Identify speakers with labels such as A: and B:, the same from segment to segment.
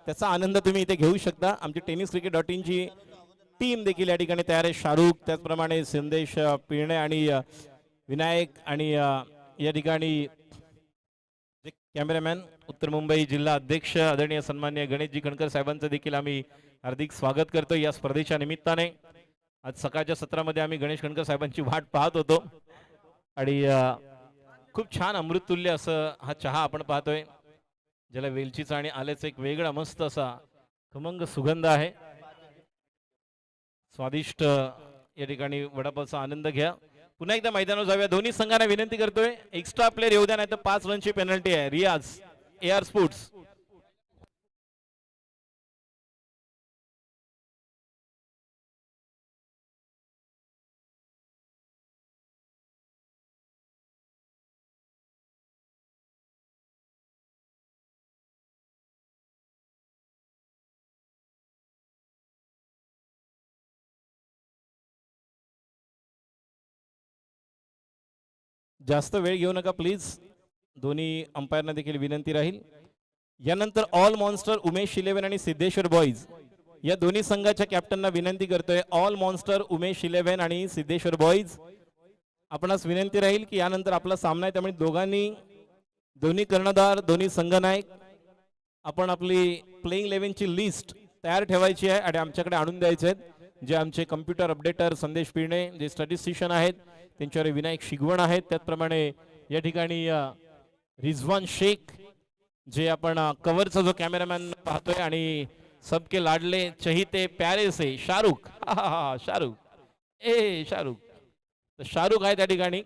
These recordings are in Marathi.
A: त्याचा आनंद तुम्ही इथे घेऊ शकता. आमची tenniscricket.in ची टीम देखील या ठिकाणी तयार आहे. शाहरुख, त्याचप्रमाणे संदेश पिळणे आणि विनायक आणि या ठिकाणी कॅमेरामॅन उत्तर मुंबई जिल्हा अध्यक्ष आदरणीय सन्मान्य गणेशजी खणकर साहेबांचं देखील आम्ही हार्दिक स्वागत करतो या स्पर्धेच्या निमित्ताने. आज सकाळच्या सत्रामध्ये आम्ही गणेश खणकर साहेबांची वाट पाहत होतो आणि खूप छान अमृततुल्य असं हा चहा आपण पाहतोय, ज्याला वेलचीचा आणि आल्याचा एक वेगळा मस्त असा खमंग सुगंध आहे. स्वादिष्ट या ठिकाणी वडापावचा आनंद घ्या. पुन्हा एकदा मैदानावर जाऊया. दोन्ही संघांना विनंती करतोय, एक्स्ट्रा प्लेयर येऊ द्या, नाही तर 5 रनची पेनल्टी आहे. रियाज, AR स्पोर्ट्स. जास्त वेळ घेऊ नका प्लीज. दोन्ही अंपायरना देखील विनंती राहील. यानंतर ऑल मॉन्स्टर उमेश 11 आणि सिद्धेश्वर बॉईज या दोन्ही संघाच्या कॅप्टनना विनंती करतोय. ऑल मॉन्स्टर उमेश 11 आणि सिद्धेश्वर बॉईज, आपणास विनंती राहील की यानंतर आपला सामना आहे, त्यामुळे दोन्ही कर्णधार, दोन्ही संघनायक, आपण आपली प्लेइंग 11ची लिस्ट तयार ठेवायची आहे आणि आमच्याकडे आणून द्यायचे आहेत. जे आमचे कम्प्युटर अपडेटर संदेश पिळणे, जे स्टॅटिस्टिशियन आहेत, त्यांच्यावर विनायक शिगवण आहेत, त्याचप्रमाणे या ठिकाणी रिझवान शेख, जे आपण कव्हरचा जो कॅमेरामॅन पाहतोय, आणि सबके लाडले चहीते प्यारे से शाहरुख. शाहरुख, शाहरुख, तर शाहरुख आहे त्या ठिकाणी,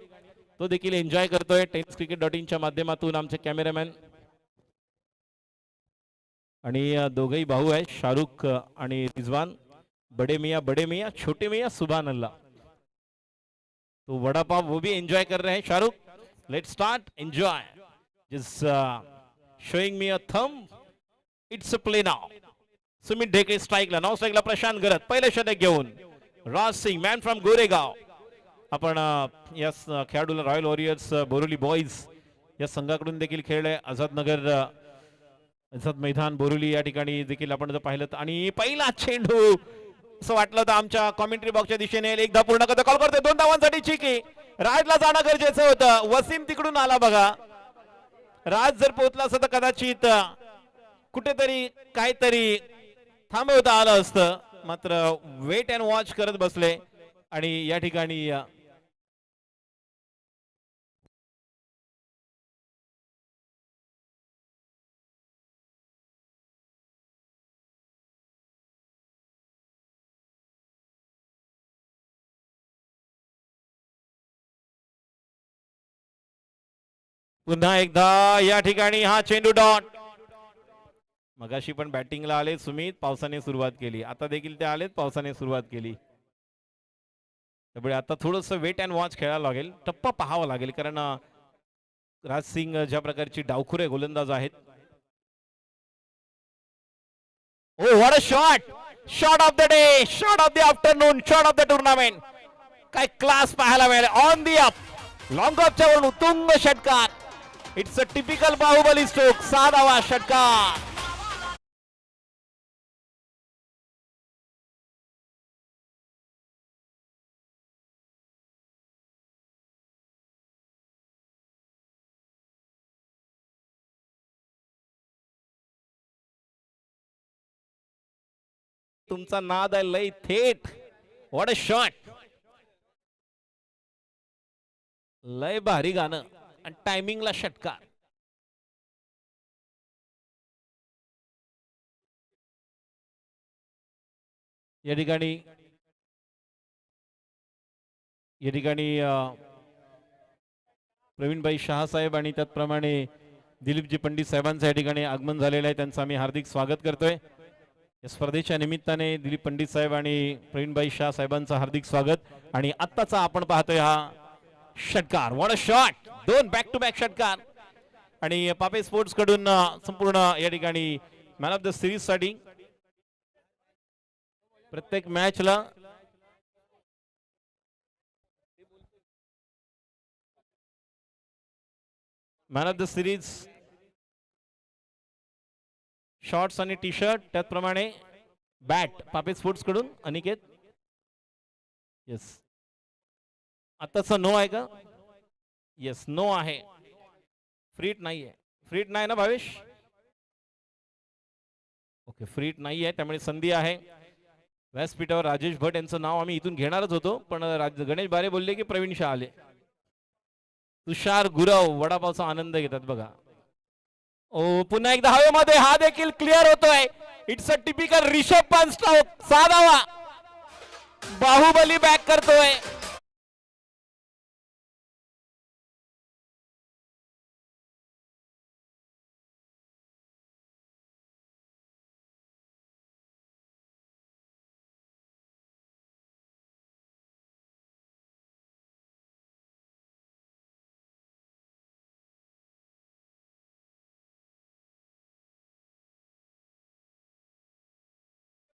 A: तो देखील एन्जॉय करतोय tenniscricket.in च्या माध्यमातून. आमचे कॅमेरामॅन आणि दोघही भाऊ आहेत, शाहरुख आणि रिजवान. बड़े मियाँ छोटे मियाँ सुभान अल्लाह. तो वड़ा पाव वो भी एंजॉय कर रहे हैं Shahrukh. Let's start, enjoy. Just showing me a thumb. It's a play now. Sumit Dheke स्ट्राइकला, नाव स्ट्राइकला प्रशांत गरत, पहिले षटक घेऊन राज सिंग, मॅन फ्रॉम गोरेगाव. आपण या खेळाडूला रॉयल वॉरियर्स बोरिवली बॉईज या संघाकडून देखील खेळले. आझाद मैदान बोरिवली या ठिकाणी देखील आपण जर पाहिलं, आणि पहिला चेंडू असं वाटलं तर आमच्या कॉमेंट्री बॉक्सच्या दिशेने एकदा पूर्ण करतो, कॉल करतो. 2 धावांसाठी चिकी. राजला जाणं गरजेचं होतं. वसीम तिकडून आला बघा. राज जर पोहोचला असता तर कदाचित कुठेतरी काहीतरी थांबवता आलं असतं, मात्र वेट अँड वॉच करत बसले. आणि या ठिकाणी पुन्हा एकदा या ठिकाणी हा चेंडू डॉट. मगाशी पण बॅटिंगला आले सुमित, पावसाने सुरुवात केली. आता देखील ते आलेत, पावसाने सुरुवात केली. त्यामुळे आता थोडस वेट अँड वॉच खेळायला लागेल, टप्पा पाहावं लागेल, कारण राज सिंग ज्या प्रकारची डावखुरे गोलंदाज आहेत. Oh what a shot. Shot of the day, shot of the afternoon, shot of the tournament. काय क्लास पाहायला मिळाले. ऑन दी अप, लॉंग ऑफच्या वरून उत्तुंग षटकार. It's a typical Baahubali stroke, 6 धावा षटकार. तुमचा नाद आहे लय थेट. What a shot. लय भारी गाणं आणि टायमिंगला षटकार. या ठिकाणी प्रवीणभाई शहासाहेब आणि त्याचप्रमाणे दिलीपजी पंडित साहेबांचं या ठिकाणी आगमन झालेलं आहे. त्यांचं आम्ही हार्दिक स्वागत करतोय. या स्पर्धेच्या निमित्ताने दिलीप पंडित साहेब आणि प्रवीणभाई शाह साहेबांचं हार्दिक स्वागत. आणि आत्ताचा आपण पाहतोय हा षटकार. What a shot. 2 back to back षटकार. आणि पापे स्पोर्ट्स कडून संपूर्ण या ठिकाणी मॅन ऑफ द सिरीज साठी प्रत्येक मॅचला man of the series shorts आणि टी शर्ट, त्याचप्रमाणे बॅट पापे स्पोर्ट्स कडून अनिकेत. येस, आताच नो आहे का? येस, नो आहे. फ्रीट नाही आहे. फ्रीट नाही ना भावेश? ओके, फ्रीट नाही आहे, त्यामुळे संधी आहे. व्यासपीठावर राजेश भट यांचं नाव आम्ही इथून घेणारच होतो, पण गणेश बारे बोलले की प्रवीण शाह आले. तुषार गुरव वडापावचा आनंद घेतात बघा. ओ, पुन्हा एकदा हवेमध्ये, हा देखील क्लिअर होतोय. It's a typical Rishabh Pant stroke. 6 धावा. बाहुबली बॅक करतोय.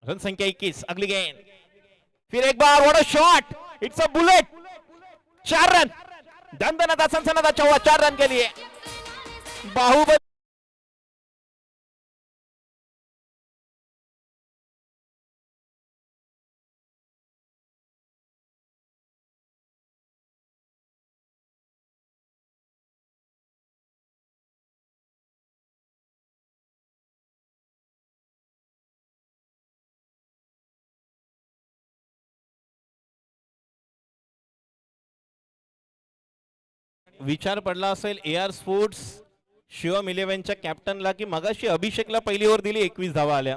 A: रन संख्या 21. अगली गेंद, फिर एक बार, what a shot. It's a bullet. 4 run. दंदनाता सनसनाता चौवा 4 रन के लिए. बाहुबली विचार पडला असेल AR स्पोर्ट्स शिवम इलेव्हनच्या कॅप्टनला की मगाशी अभिषेकला पहिली ओव्हर दिली, 21 धावा आल्या.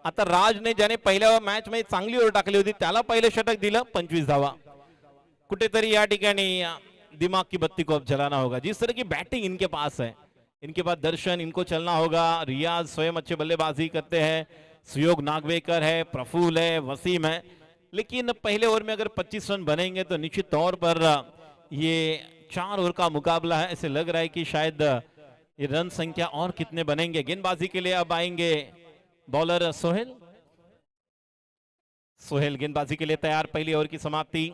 A: आता राजने ज्याने पहिल्या मॅच मध्ये चांगली ओव्हर टाकली होती त्याला पहिले षटक दिलं, 25 धावा. कुठेतरी या ठिकाणी दिमाग की बत्ती को अब जलाना होगा. जिस तरह की बैटिंग इनके पास है, इनके पास दर्शन, इनको चलना होगा. रियाज स्वयं अच्छे बल्लेबाजी करते हैं, सुयोग नागवेकर है, प्रफुल है, वसीम है, लेकिन पहले ओवर में अगर 25 रन बनेंगे तो निश्चित तौर पर ये 4 ओवर का मुकाबला है. ऐसे लग रहा है कि शायद ये रन संख्या और कितने बनेंगे. गेंदबाजी के लिए अब आएंगे बॉलर सोहेल. सोहेल गेंदबाजी के लिए तैयार. पहली ओवर की समाप्ति.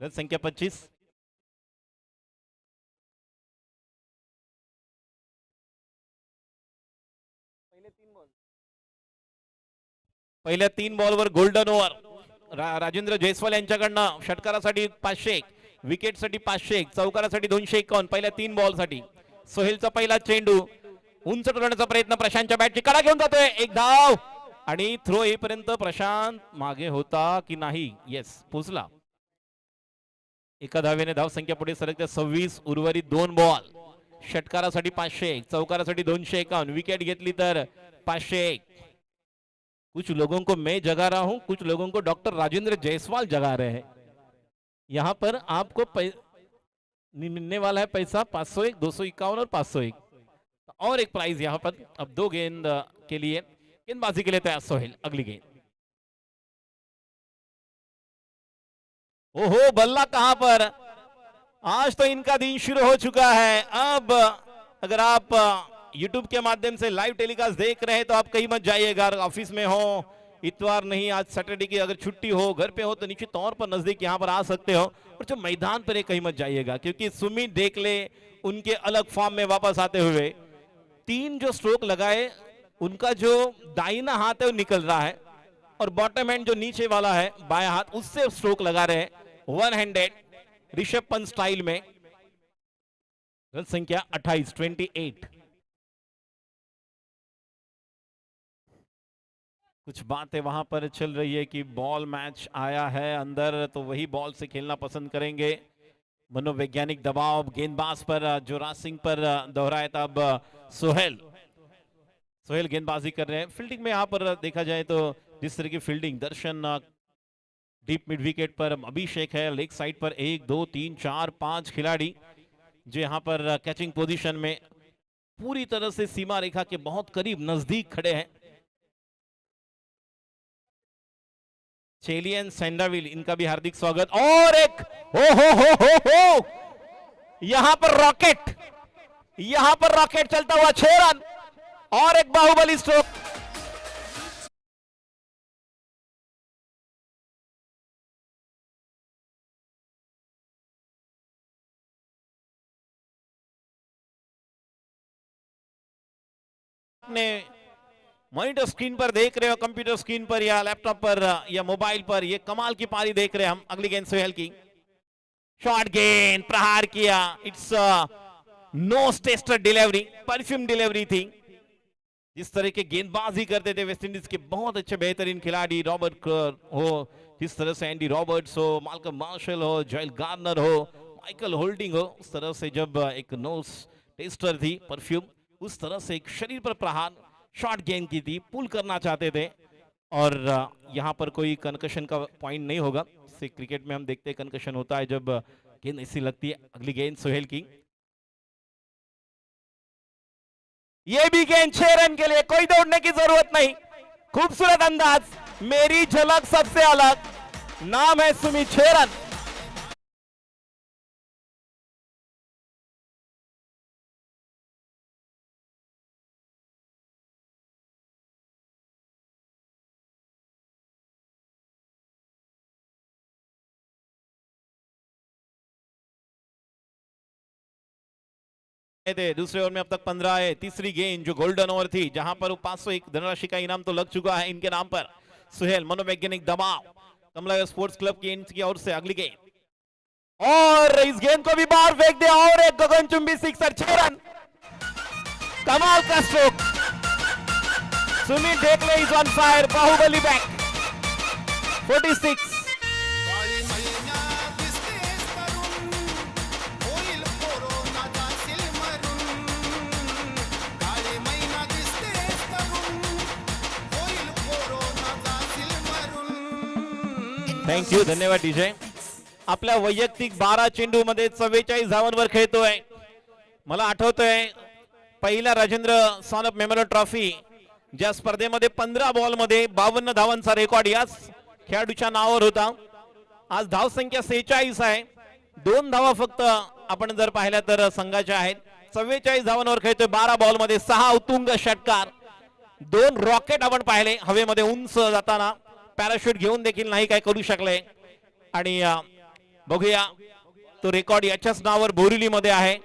A: रन संख्या 25. पहिल्या 3 बॉलवर गोल्डन ओव्हर. राजेंद्र जयस्वाल यांच्याकडनं षटकारासाठी 501, विकेटसाठी 501, चौकारासाठी 251. पहिल्या 3 बॉल साठी सोहेलचा पहिला चेंडू उंच टोलण्याचा प्रयत्न. प्रशांतच्या बॅटची कडा घेऊन जातोय. एक धाव आणि थ्रो येईपर्यंत प्रशांत मागे होता की नाही? येस, पोचला. एका धावेने धाव संख्या पुढे सरकते 26. उर्वरित 2 बॉल. षटकारासाठी 501, चौकारासाठी 251, विकेट घेतली तर 501. कुछ लोगों को मैं जगा रहा हूं, कुछ लोगों को डॉक्टर राजेंद्र जायसवाल जगा रहे हैं. यहां पर आपको मिलने वाला है पैसा 501, 251 और 501 और एक प्राइज यहां पर. अब 2 गेंद के लिए गेंदबाजी के लिए तैयार सोहेल. अगली गेंद. ओहो, बल्ला कहां पर. आज तो इनका दिन शुरू हो चुका है. अब अगर आप YouTube के माध्यम से लाइव टेलीकास्ट देख रहे हैं तो आप कहीं मत जाइएगा. ऑफिस में हो, इतवार नहीं, आज सैटरडे की अगर छुट्टी हो, घर पे हो तो निश्चित तौर पर नजदीक यहाँ पर आ सकते हो. और जो मैदान पर है कहीं मत जाइएगा, क्योंकि सुमित देखले उनके अलग फॉर्म में वापस आते हुए 3 जो स्ट्रोक लगाए उनका जो दाहिना हाथ है वो निकल रहा है और बॉटम हैंड जो नीचे वाला है बाया हाथ उससे स्ट्रोक लगा रहे हैं. 1 हैंडेड ऋषभ पंत स्टाइल में. रन संख्या 28, 28. कुछ बातें वहां पर चल रही है कि बॉल मैच आया है अंदर तो वही बॉल से खेलना पसंद करेंगे. मनोवैज्ञानिक दबाव गेंदबाज पर, जोराज सिंह पर दोहराया था. अब सोहेल गेंदबाजी कर रहे हैं. फील्डिंग में यहां पर देखा जाए तो जिस तरह की फील्डिंग, दर्शन डीप मिड विकेट पर, अभिषेक है लेग साइड पर. 1 2 3 4 5 खिलाड़ी जो यहां पर कैचिंग पोजीशन में पूरी तरह से सीमा रेखा के बहुत करीब नजदीक खड़े हैं. चेलियन सेंडाविल, इनका भी हार्दिक स्वागत. और एक हो यहां पर रॉकेट, यहां पर रॉकेट चलता हुआ 6 रन और एक बाहुबली स्ट्रोक. ने मॉनिटर स्क्रीन पर देख रहे हो, कंप्यूटर स्क्रीन पर या लैपटॉप पर या मोबाइल पर, ये कमाल की पारी देख रहे हैं हम। अगली गेंद सोहेल की, शॉर्ट गेंद, प्रहार किया। It's nose tester delivery, perfume delivery थी। जिस तरह के गेंदबाजी करते थे वेस्ट इंडीज के बहुत अच्छे बेहतरीन खिलाड़ी, रॉबर्ट क्लर हो, जिस तरह से एंडी रॉबर्ट्स हो, माल्कम मार्शल हो, जॉयल गार्नर हो, माइकल होल्डिंग हो, उस तरह से जब एक नोज टेस्टर थी परफ्यूम, उस तरह से एक शरीर पर प्रहार शॉर्ट गेंद की थी, पुल करना चाहते थे। और यहाँ पर कोई कनकशन का पॉइंट नहीं होगा। से क्रिकेट में हम देखते हैं कनकशन होता है जब गेंद ऐसी लगती है। अगली गेंद सोहेल की, ये भी गेंद 6 रन के लिए, कोई दौड़ने की जरूरत नहीं। खूबसूरत अंदाज, मेरी झलक सबसे अलग, नाम है सुमित, 6 रन। दूसरे ओवर में अब तक 15 है। तीसरी गेंद जो गोल्डन ओवर थी, जहां पर 501 धनराशि का इनाम तो लग चुका है इनके नाम पर। सुहेल मनोवैज्ञानिक दबाव कमला स्पोर्ट्स क्लब की ओर से। अगली गेंद, और इस गेंद को भी बाहर फेंक दिया, और एक गगनचुंबी सिक्सर, 6 रन। कमाल का stroke, Sumit Dhekle is on fire, Bahubali back, 46। Thank you, धन्यवाद डीजे। आपल्या वैयक्तिक 12 चेंडू मध्ये 44 धावांवर खेळतोय। मला आठवतंय पहिला राजेंद्र सानप मेमोरियल ट्रॉफी ज्या स्पर्धेमध्ये 15 बॉल मध्ये 52 धावांचा रेकॉर्ड याच खेळाडूच्या नावावर होता। आज धाव संख्या 46 आहे, 2 धावा फक्त आपण जर पाहिल्या तर संघाच्या आहेत। 44 धावांवर खेळतोय, 12 बॉल मध्ये 6 उत्तुंग षटकार, 2 रॉकेट आपण पाहिले हवेमध्ये उंच जाताना, पॅराशूट घेऊन देखील नाही काय करू शकले। आणि बघूया तो रेकॉर्ड याच्याच नावावर बोरिवलीमध्ये आहे,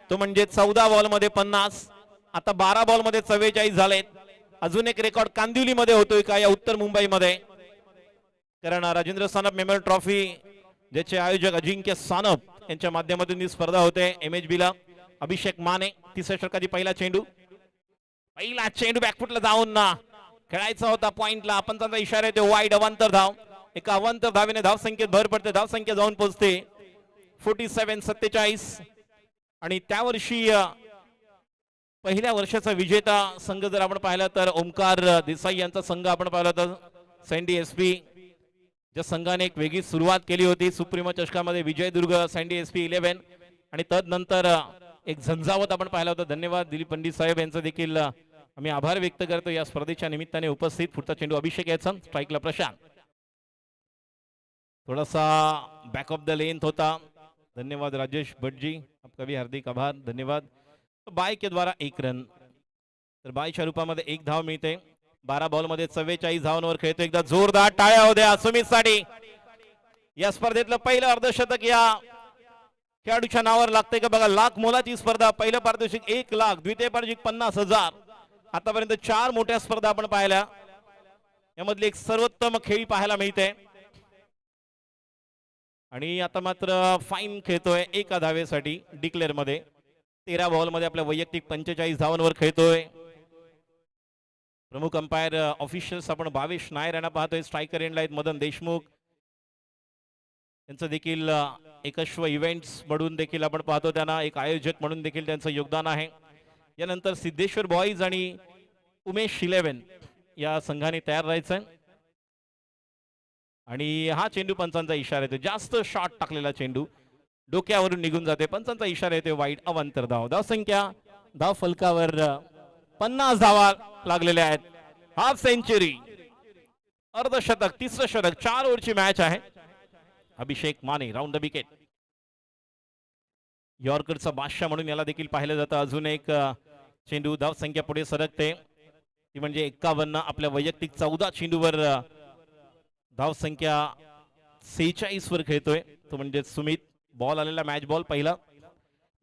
A: तो म्हणजे 14 बॉल मध्ये 50, आता 12 बॉल मध्ये 44 झालेत। अजून एक रेकॉर्ड कांदिवलीमध्ये होतोय का या उत्तर मुंबईमध्ये, कारण राजेंद्र सानप मेमोरियल ट्रॉफी ज्याचे आयोजक अजिंक्य सानप यांच्या माध्यमातून ही स्पर्धा होते। MHB ला अभिषेक माने, तिसऱ्या षटकाची पहिला चेंडू बॅकफुटला जाऊन ना खेळायचा होता पॉइंटला, पंचांचा इशारा येतो वाईड, अवांतर धाव। एका अवांतर धावेने धाव संख्येत भर पडते, धाव संख्या जाऊन पोहोचते 47-47। आणि त्या वर्षी पहिल्या वर्षाचा विजेता संघ जर आपण पाहिला तर ओमकार देसाई यांचा संघ आपण पाहिला तर सँडी SP, ज्या संघाने एक वेगळी सुरुवात केली होती सुप्रीमो चषकामध्ये, विजयदुर्ग सँडी SP 11। आणि तदनंतर एक झंझावत आपण पाहिला होता। धन्यवाद दिलीप पंडित साहेब यांचा देखील आम्ही आभार व्यक्त करतो या स्पर्धेच्या निमित्ताने उपस्थित। पुढचा चेंडू अभिषेक याचा, स्ट्राइकला प्रशांत, थोड़ा सा बैक ऑफ द लेंथ होता। धन्यवाद राजेश भट्ट जी, आपका भी हार्दिक आभार, धन्यवाद। तो बाय के द्वारा 1 रन, तर बायच्या रूपामध्ये 1 धाव मिळते। 12 बॉल मध्ये 44 धावांवर खेळतो। एकदा जोरदार टाळ्या होऊ द्या सुमित साठी, या स्पर्धेतलं पहिलं अर्धशतक या खेळाडूच्या नावावर लागते का बघा। लाख मोलाची स्पर्धा, पहिलं पारितोषिक 1 लाख, द्वितीय पारितोषिक 50,000। आतापर्यंत 4 मोठ्या स्पर्धा आपण पाहिल्या, यामधली एक सर्वोत्तम खेळी पाहायला मिळते। आणि आता मात्र फाईन खेळतोय एका धावेसाठी डिक्लेअर मध्ये। 13 बॉल मध्ये आपल्या वैयक्तिक 45 धावांवर खेळतोय। प्रमुख अंपायर ऑफिशियल्स आपण भावेश नायर यांना पाहतोय। स्ट्रायकर एंडला आहेत मदन देशमुख, त्यांचं देखील एकश्व इव्हेंट्स म्हणून देखील आपण पाहतो, त्यांना एक आयोजक म्हणून देखील त्यांचं योगदान आहे। यानंतर सिद्धेश्वर बॉईज आणि उमेश 11 या संघाने तयार राहायचं। आणि हा चेंडू पंचांचा इशारा येतो, जास्त शॉट टाकलेला चेंडू डोक्यावरून निघून जाते, पंचांचा इशारा येतो वाईड, अवांतर धाव। धाव संख्या धाव फलकावर 50 धावा लागलेल्या आहेत। हाफ सेंचुरी, अर्धशतक, तिसरं षटक, 4 ओव्हरची मॅच आहे। अभिषेक माने राऊंड द विकेट, यॉर्करचा बादशाह म्हणून याला देखील पाहिलं जातं। अजून एक चेंडू, धाव संख्या पुढे सरकते, ती म्हणजे 51। आपल्या वैयक्तिक 14 चेंडूवर धाव संख्या 46 वर खेळतोय तो म्हणजे सुमित। बॉल आलेला मॅच बॉल पहिला।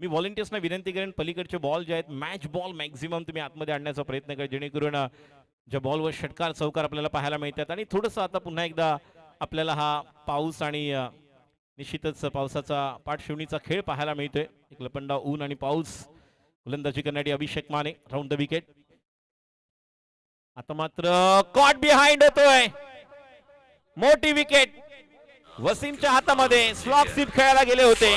A: मी व्हॉलंटियर्सना विनंती करेन पलीकडचे बॉल जे आहेत मॅच बॉल मॅक्झिमम तुम्ही आतमध्ये आणण्याचा प्रयत्न करा, जेणेकरून ज्या बॉलवर षटकार चौकार आपल्याला पाहायला मिळतात आणि थोडंसं आता पुन्हा एकदा आपल्याला हा पाऊस आणि निश्चितच पावसाचा पाठशिवणीचा खेळ पाहायला मिळतोय. एक लपंडा ऊन आणि पाऊस. गोलंदाजी करणारी अभिषेक माने राऊंड द विकेट. आता मात्र कॉट बिहाइंड होतोय. मोठी विकेट वसीमच्या हातामध्ये. स्लॉग स्लिप खेळायला गेले होते.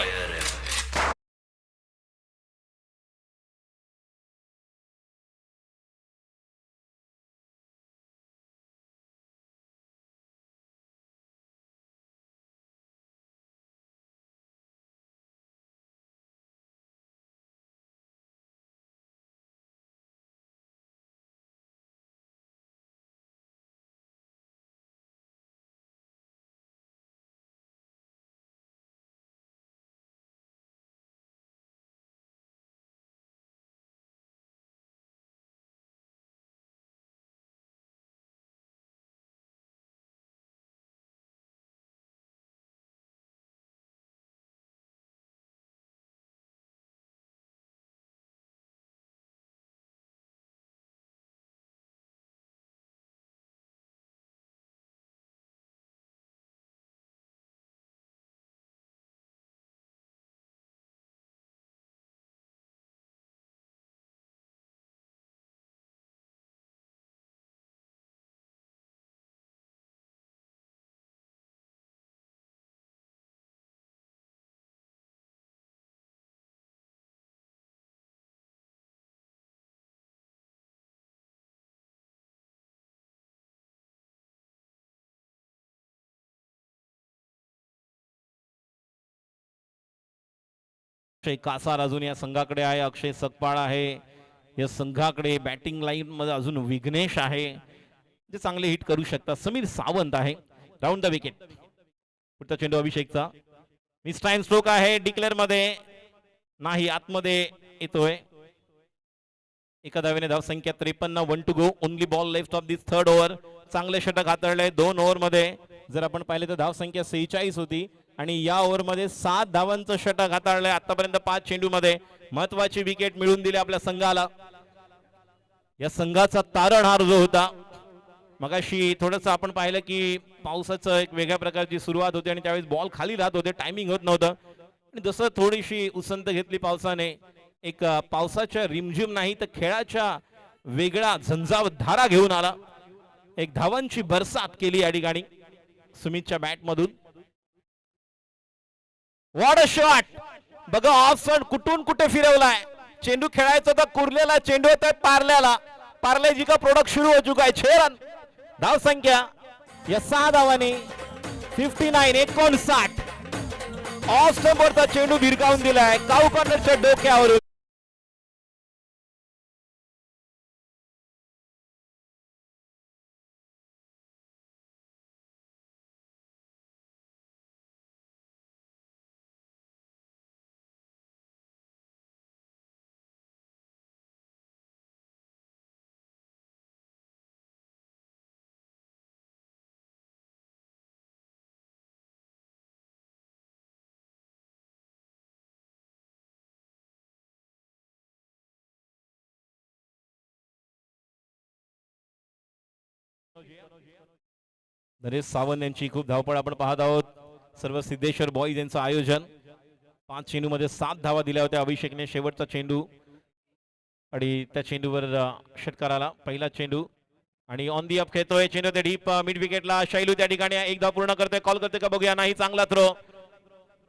A: अक्षय कासार अजून या संघाकडे आहे. अक्षय सकपाळ आहे या संघाकडे. बॅटिंग लाईन मध्ये अजून विघ्नेश आहे जे चांगले हिट करू शकतात. समीर सावंत आहे राऊंड द विकेट. पुढचा चेंडू अभिषेकचा. मिस टाइम स्ट्रोक आहे डिक्लेअर मध्ये नाही, आतमध्ये येतोय. एका धावेने धावसंख्या 53. 1 to go. Only ball left of this third over. चांगले षटक हाताळले 2 ओव्हर मध्ये. जर आपण पाहिले तर धावसंख्या 46 होती आणि या ओव्हर मध्ये 7 धावांचं षटक हाताळलंय आतापर्यंत 5 चेंडू मध्ये. महत्वाची विकेट मिळून दिली आपल्या संघाला. या संघाचा तारणहार जो होता मगाशी थोडस आपण पाहिलं की पावसाचं एक वेगळ्या प्रकारची सुरुवात होती आणि त्यावेळेस बॉल खाली राहत होते, टायमिंग होत नव्हतं. आणि जसं थोडीशी उसंत घेतली पावसाने, एक पावसाच्या रिमझिम नाही तर खेळाच्या वेगळा झंझाव धारा घेऊन आला. एक धावांची बरसात केली या ठिकाणी सुमितच्या बॅट मधून. What a shot. बघा ऑफ साइड कुठून कुठे फिरवलाय. चेंडू खेळायचा तर कुर्लेला, चेंडू येत पार्ल्याला. पार्ले जी का प्रोडक्ट सुरू हो चुका है. 6 रन धाव संख्या या 6 धावांनी 59. 59. ऑफ स्टंपवरचा चेंडू भिरकावून दिलाय काऊ कॉर्नरच्या डोक्यावर. नरेश सावंत यांची खूप धावपळ आपण पाहत आहोत. सर्व सिद्धेश्वर बॉईज यांचं आयोजन. 5 चेंडू मध्ये 7 धावा दिल्या होत्या अभिषेकने. शेवटचा चेंडू आणि त्या चेंडूवर षटकार आला. पहिला चेंडू आणि ऑन दी अप खेळतोय चेंडू ते डीप मिड विकेटला. शैलू त्या ठिकाणी एकदा पूर्ण करतोय. कॉल करते का बघूया. नाही, चांगला थ्रो.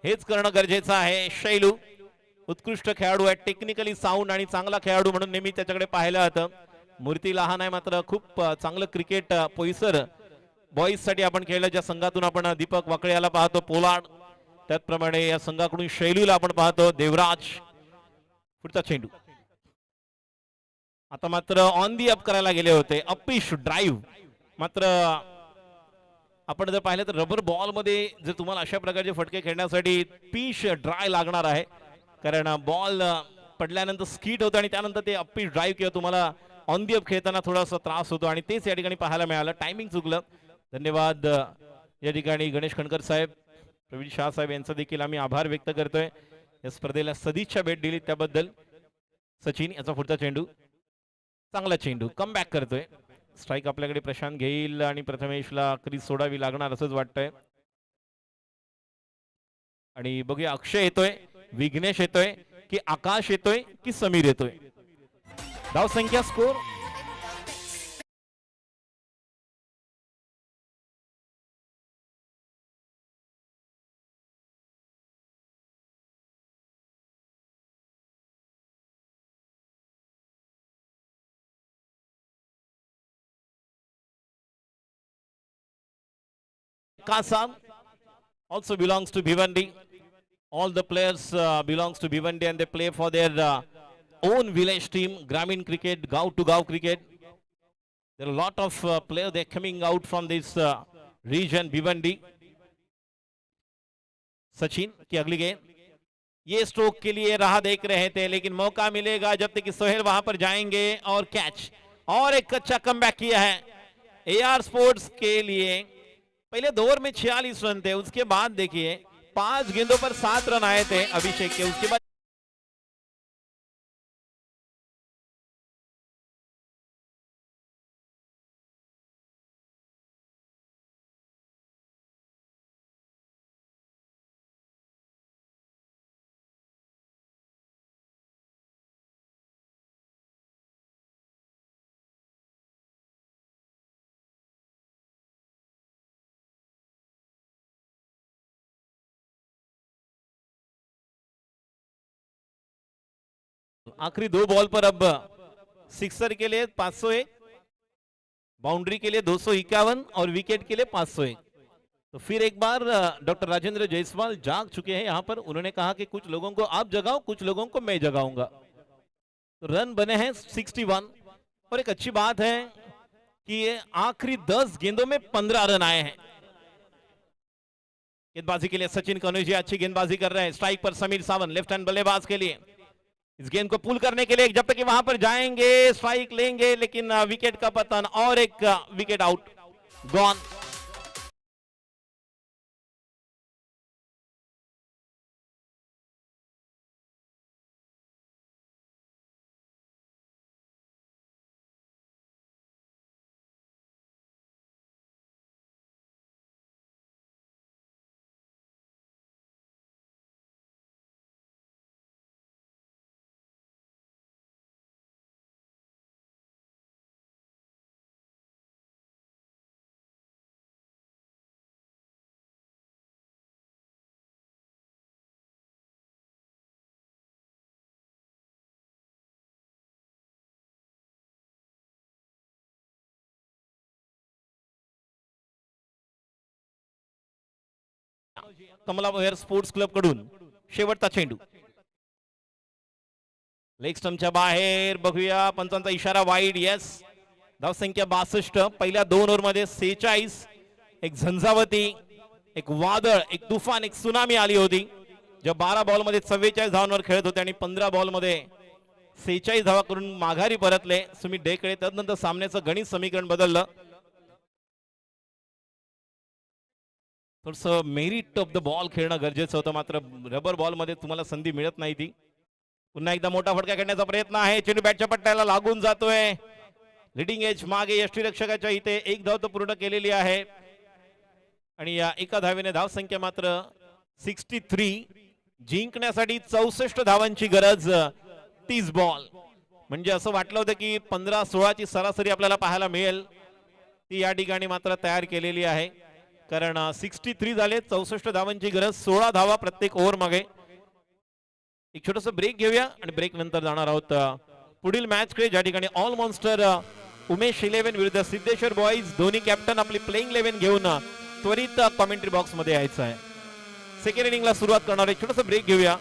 A: हेच करणं गरजेचं आहे. शैलू उत्कृष्ट खेळाडू आहे, टेक्निकली साऊंड आणि चांगला खेळाडू म्हणून नेहमी त्याच्याकडे पाहिलं जातं. मूर्ती लहान आहे मात्र खूप चांगलं क्रिकेट पोईसर बॉईज साठी आपण खेळलं. ज्या संघातून आपण दीपक वाकळे याला पाहतो, पोलार्ड, त्याचप्रमाणे या संघाकडून शैलूला आपण पाहतो, देवराज. पुढचा चेंडू आता मात्र ऑन दी अप करायला गेले होते. Uppish drive. मात्र आपण जर पाहिलं तर रबर बॉल मध्ये जर तुम्हाला अशा प्रकारचे फटके खेळण्यासाठी पिच ड्राय लागणार आहे, कारण बॉल पडल्यानंतर स्किट होतं आणि त्यानंतर ते अपिश ड्राईव्ह किंवा तुम्हाला ऑन दी अप खेळताना थोडासा त्रास होतो आणि तेच या ठिकाणी पाहायला मिळालं. टायमिंग चुकलं. धन्यवाद या ठिकाणी गणेश खणकर साहेब, प्रवीण शाह साहेब यांचा देखील आम्ही आभार व्यक्त करतोय. या स्पर्धेला सदिच्छा भेट दिली त्याबद्दल. सचिन याचा पुढचा चेंडू, चांगला चेंडू, कम बॅक करतोय. स्ट्राईक आपल्याकडे प्रशांत घेईल आणि प्रथमेशला क्रीज सोडावी लागणार असंच वाटतंय. आणि बघूया अक्षय येतोय, विघ्नेश येतोय की आकाश येतोय की समीर येतोय. धाव संख्या score Kasam also belongs to Bhiwandi. All the players belongs to Bhiwandi and they play for their own village team, Gramin Cricket, Gav to Gav Cricket. There are a lot of players they're coming out from this region, Bhiwandi. Sachin की अगली गेंद, ये स्ट्रोक के लिए राह देख रहे थे लेकिन मौका मिलेगा जब तक कि सोहेल वहां पर जाएंगे और कैच और एक अच्छा कमबैक किया है एआर स्पोर्ट्स के लिए. पहले 2 ओवर में 46 रन थे, उसके बाद देखिए 5 गेंदों पर 7 रन आए थे अभिषेक के. उसके बाद आखिरी 2 बॉल पर अब सिक्सर के लिए 501, बाउंड्री के लिए 251 और विकेट के लिए 501. तो फिर एक बार डॉक्टर राजेंद्र जायसवाल जाग चुके हैं यहां पर. उन्होंने कहा कि कुछ लोगों को आप जगाओ, कुछ लोगों को मैं जगाऊंगा. तो रन बने हैं 61 और एक अच्छी बात है कि ये आखिरी 10 गेंदों में 15 रन आए हैं. गेंदबाजी के लिए सचिन कनौजिया अच्छी गेंदबाजी कर रहे हैं. स्ट्राइक पर समीर सावंत लेफ्ट हैंड बल्लेबाज के लिए इस गेंद को पुल करने के लिए जब तक कि वहां पर जाएंगे स्ट्राइक लेंगे लेकिन विकेट का पतन और एक wicket out gone. Kamala Bhoyar sports club कडून शेवटचा चेंडू लेग स्टंपच्या बाहेर. बघूया पंचांचा इशारा वाईड. येस, धावसंख्या 62. पहिल्या 2 ओव्हर मध्ये 46. एक झंझावती, एक वादळ, एक तुफान, एक सुनामी आली होती. ज्या 12 बॉल मध्ये 44 धावांवर खेळत होते आणि 15 बॉल मध्ये 46 धावा करून माघारी परतले सुमित ढेकळे. त्यानंतर सामन्याचं गणित समीकरण बदललं. थोडस मेरिट ऑफ द बॉल खेळणं गरजेचं होतं, मात्र रबर बॉल मध्ये तुम्हाला संधी मिळत नाही ती. पुन्हा एकदा मोठा फटका करण्याचा प्रयत्न आहे. चेंडू बॅटच्या पट्ट्याला लागून जातोय. लिडिंग एज मागे यष्टीरक्षकाच्या इथे एक धाव तो पूर्ण केलेली आहे आणि या एका धावेने धावसंख्या मात्र 63. जिंकण्यासाठी 64 धावांची गरज. 30 बॉल म्हणजे असं वाटलं होतं की 15-16 ची सरासरी आपल्याला पाहायला मिळेल, ती या ठिकाणी मात्र तयार केलेली आहे. कारण 63 झाले, 64 धावांची गरज, 16 धावा प्रत्येक ओव्हर मागे. एक छोटासा ब्रेक घेऊया आणि ब्रेक नंतर जाणार आहोत पुढील मॅच कडे, ज्या ठिकाणी ऑल मॉन्स्टर उमेश 11 विरुद्ध सिद्धेश्वर बॉईज दोन्ही कॅप्टन आपली प्लेइंग 11 घेऊन त्वरित कॉमेंट्री बॉक्स मध्ये यायचं आहे. सेकंड इनिंगला सुरुवात करणार आहे. छोटासा ब्रेक घेऊया.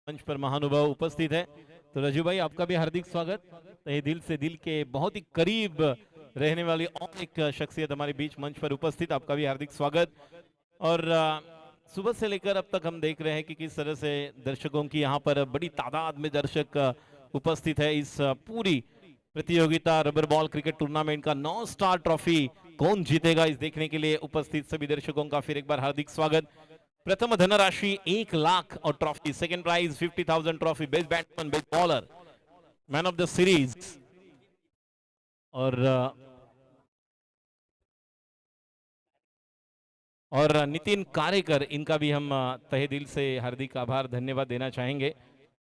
A: मंच पर महानुभाव उपस्थित है। तो रजू भाई आपका भी हार्दिक स्वागत। तहे दिल से दिल के बहुत ही करीब रहने वाली और एक शख्सियत हमारे बीच मंच पर उपस्थित, आपका भी हार्दिक स्वागत। और सुबह से लेकर अब तक हम देख रहे हैं कि किस तरह से दर्शकों की यहाँ पर बड़ी तादाद में दर्शक उपस्थित है। इस पूरी प्रतियोगिता रबर बॉल क्रिकेट टूर्नामेंट का 9 स्टार ट्रॉफी कौन जीतेगा इस देखने के लिए उपस्थित सभी दर्शकों का फिर एक बार हार्दिक स्वागत। प्रथम धनराशि 1 लाख और trophy, second prize 50,000 trophy, best batsman, best bowler, man of the series और नितिन कारेकर, इनका भी हम तहे दिल से हार्दिक आभार धन्यवाद देना चाहेंगे।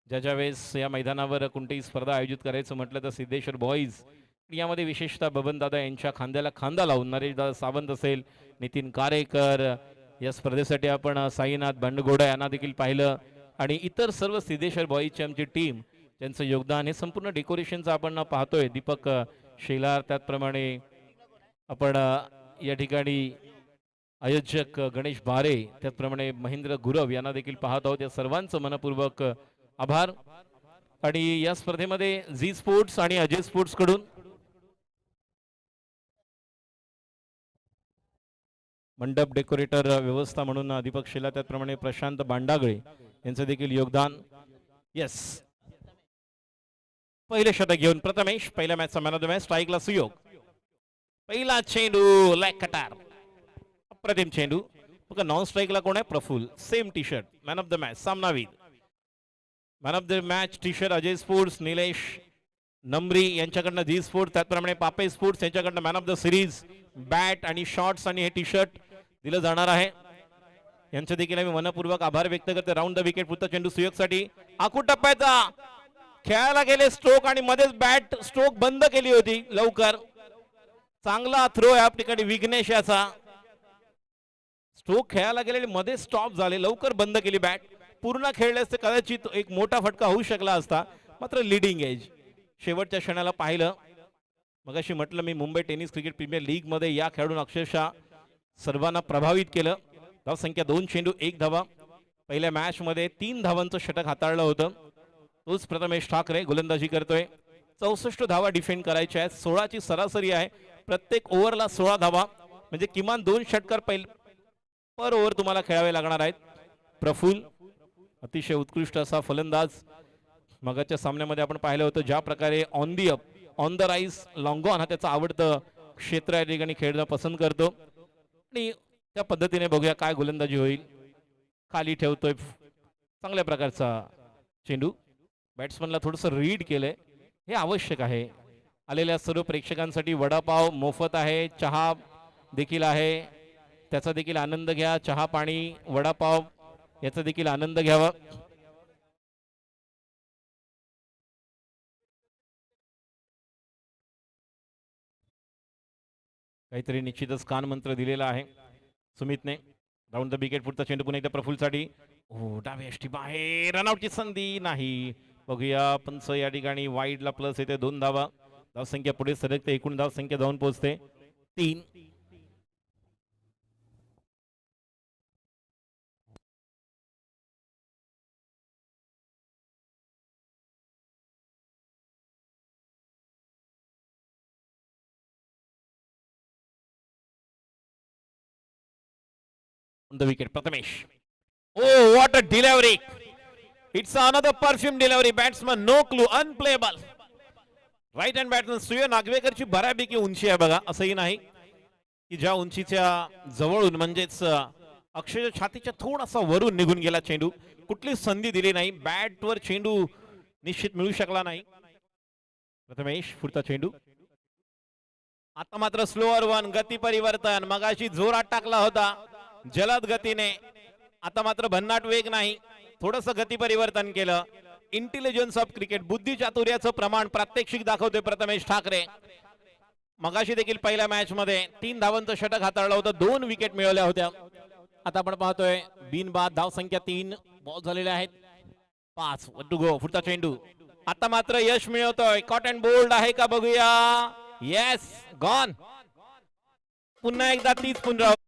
A: ज्या वेळेस या मैदानावर कोणतीही स्पर्धा आयोजित करायचं म्हटलं तर सिद्धेश्वर बॉईज यामध्ये विशेषतः बबनदादा यांच्या खांद्याला खांदा लावून नरेशदादा सावंत असेल, नितिन कारेकर, या स्पर्धेसाठी आपण साईनाथ बंडगोडा यांना देखील पाहिलं आणि इतर सर्व सिद्धेश्वर बॉईजची आमची टीम ज्यांचं योगदान हे संपूर्ण डेकोरेशनचं आपण पाहतोय। दीपक शेलार, त्याचप्रमाणे आपण या ठिकाणी आयोजक गणेश बारे, त्याचप्रमाणे महेंद्र गुरव यांना देखील पाहत आहोत। या सर्वांचं मनपूर्वक आभार। आणि या स्पर्धेमध्ये झी स्पोर्ट्स आणि अजय स्पोर्ट्स कडून मंडप डेकोरेटर व्यवस्था म्हणून दीपक शेला, त्याचप्रमाणे प्रशांत बांडागळे यांचं देखील योगदान। यस, पहिले शतक घेऊन प्रथमेश, पहिल्या मॅचचा मॅन ऑफ द मॅच, स्ट्राईकला सुयोग, पहिला चेंडू लेग कटार, अप्रतिम चेंडू। बघा नॉन स्ट्राईकला कोण आहे? Praful, same T shirt, man of the match सामनावीर, man of the match T shirt Ajay sports Nilesh Nambari यांच्याकडनं झी स्पोर्ट्स, त्याचप्रमाणे पापे स्पोर्ट्स यांच्याकडनं man of the series bat आणि शॉर्ट्स आणि हे टी शर्ट दिलं जाणार आहे। यांचे देखील आम्ही मनपूर्वक आभार व्यक्त करते। राऊंड द विकेट, पुढचा चेंडू सुयोगसाठी, आखू टप्प्याचा खेळायला गेले स्ट्रोक आणि मध्येच बॅट स्ट्रोक बंद केली होती लवकर। चांगला थ्रो या ठिकाणी विघ्नेश याचा, स्ट्रोक खेळायला गेलेले मध्ये स्टॉप झाले, लवकर बंद केली बॅट। पूर्ण खेळले असते कदाचित एक मोठा फटका होऊ शकला असता, मात्र लीडिंग एज शेवटच्या क्षणाला पाहिलं। मगाशी म्हटलं मी, Mumbai tennis cricket premier league मध्ये या खेळाडून अक्षरशः सर्वांना प्रभावित केलं। धाव संख्या 2 चेंडू 1 धावा, पहिल्या मॅच मध्ये 3 धावांचं षटक हाताळलं होतं। तोच प्रथमेश ठाकरे गोलंदाजी करतोय। 64 धावा डिफेंड करायच्या आहेत, 16 ची सरासरी आहे, प्रत्येक ओव्हरला 16 धावा, म्हणजे किमान 2 षटकार पर ओव्हर तुम्हाला खेळावे लागणार आहेत। प्रफुल अतिशय उत्कृष्ट असा फलंदाज, मगाच्या सामन्यामध्ये आपण पाहिलं होतं ज्या प्रकारे on the up, on the rise, long on हा त्याचं आवडतं क्षेत्र या ठिकाणी खेळणं पसंत करतो। आणि त्या पद्धतीने बघूया काय गोलंदाजी होईल। खाली ठेवतोय, चांगल्या प्रकारचा चेंडू, बॅट्समनला थोडंसं रीड केलंय, हे आवश्यक आहे। आलेल्या सर्व प्रेक्षकांसाठी वडापाव मोफत आहे, चहा देखील आहे, त्याचा देखील आनंद घ्या। चहा पाणी वडापाव याचा देखील आनंद घ्यावा। काहीतरी निश्चितच कान मंत्र दिलेला आहे सुमितने। राऊंड द विकेट, पुढचा चेंडू पुन्हा एकदा प्रफुलसाठी, हो डावी यष्टी बाहेर, रनआउटची संधी नाही। बघूया पंच या ठिकाणी वाईडला प्लस येते 2 धावा, धाव संख्या पुढे सरकते, एकूण धाव संख्या जाऊन पोहोचते 3। On the wicket, Prathamesh. Oh, what a delivery! It's another perfume delivery. Batsman, no clue, unplayable. Right hand batsman Surya नागवेकरची बऱ्यापैकी उंची आहे बघा, असंही नाही की ज्या उंचीच्या जवळून म्हणजेच अक्षरशः छातीच्या थोडासा वरून निघून गेला चेंडू, कुठली संधी दिली नाही, बॅटवर चेंडू निश्चित मिळू शकला नाही। प्रथमेश, पुढचा चेंडू, आता मात्र स्लोअर वन, गती परिवर्तन, मगाशी जोरात टाकला होता जलद गतीने, आता मात्र भन्नाट वेग नाही, थोडंसं गती परिवर्तन केलं। इंटेलिजन्स ऑफ क्रिकेट, बुद्धी चातुर्याचं प्रमाण प्रात्यक्षिक दाखवते प्रथमेश ठाकरे। मगाशी देखील पहिल्या मॅच मध्ये 3 धावांचं षटक हाताळलं होतं, 2 विकेट मिळवल्या होत्या। आता आपण पाहतोय बिनबाद, धाव संख्या 3, बॉल झालेले आहेत 5, टू गो, पुढचा चेंडू, आता मात्र यश मिळवतोय, कॉट अँड बोल्ड आहे का बघूया, येस, गॉन। पुन्हा एकदा 30 पुनरावृत्ती।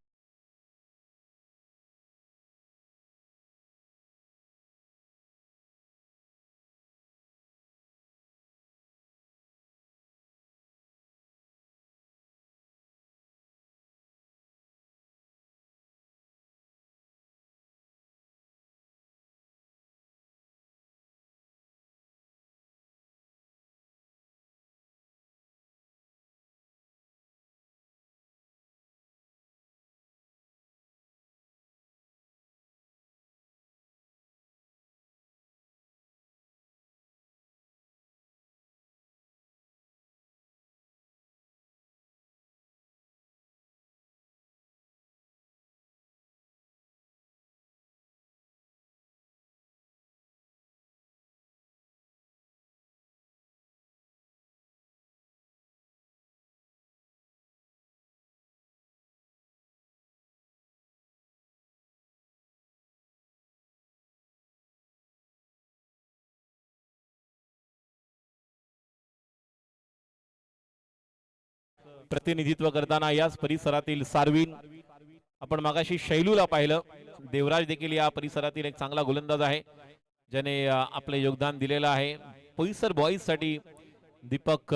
A: प्रतिनिधित्व करताना याच परिसरातील सार्विन, आपण मागाशी शैलूला पाहिलं. देवराज देखील या परिसरातील एक चांगला गोलंदाज आहे, ज्याने आपले योगदान दिलेलं आहे. पोईसर बॉईज साठी दीपक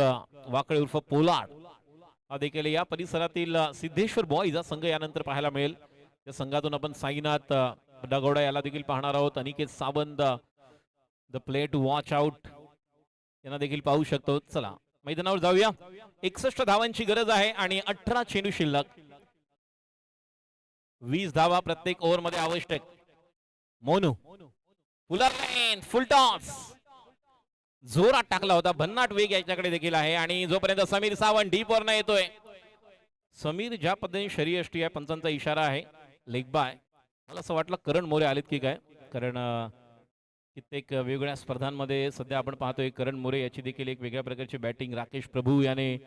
A: वाकळे उर्फ पोलाड हा देखील या परिसरातील सिद्धेश्वर बॉईज हा संघ यानंतर पाहायला मिळेल. त्या संघातून आपण साईनाथ डगोडा याला देखील पाहणार आहोत. Aniket Sawant, the play to watch out यांना देखील पाहू शकतो. चला मैदानावर जाऊया. 61 धावांची गरज आहे आणि 18 चेंडू शिल्लक. 20 धावा प्रत्येक ओव्हर मध्ये आवश्यक. मोनू फुल टॉस जोरात टाकला होता. भन्नाट वेग याच्याकडे देखील आहे. आणि जोपर्यंत समीर सावंत डीप वर न येतोय, समीर ज्या पद्धतीने शरीयष्टी आहे, पंचांचा इशारा आहे लेग बाय. मला असं वाटलं करण मोरे आलेत की काय, कारण कित्येक वेगवेगळ्या स्पर्धांमध्ये सध्या आपण पाहतोय करण मोरे याची देखील एक वेगळ्या प्रकारची बॅटिंग. राकेश प्रभू याने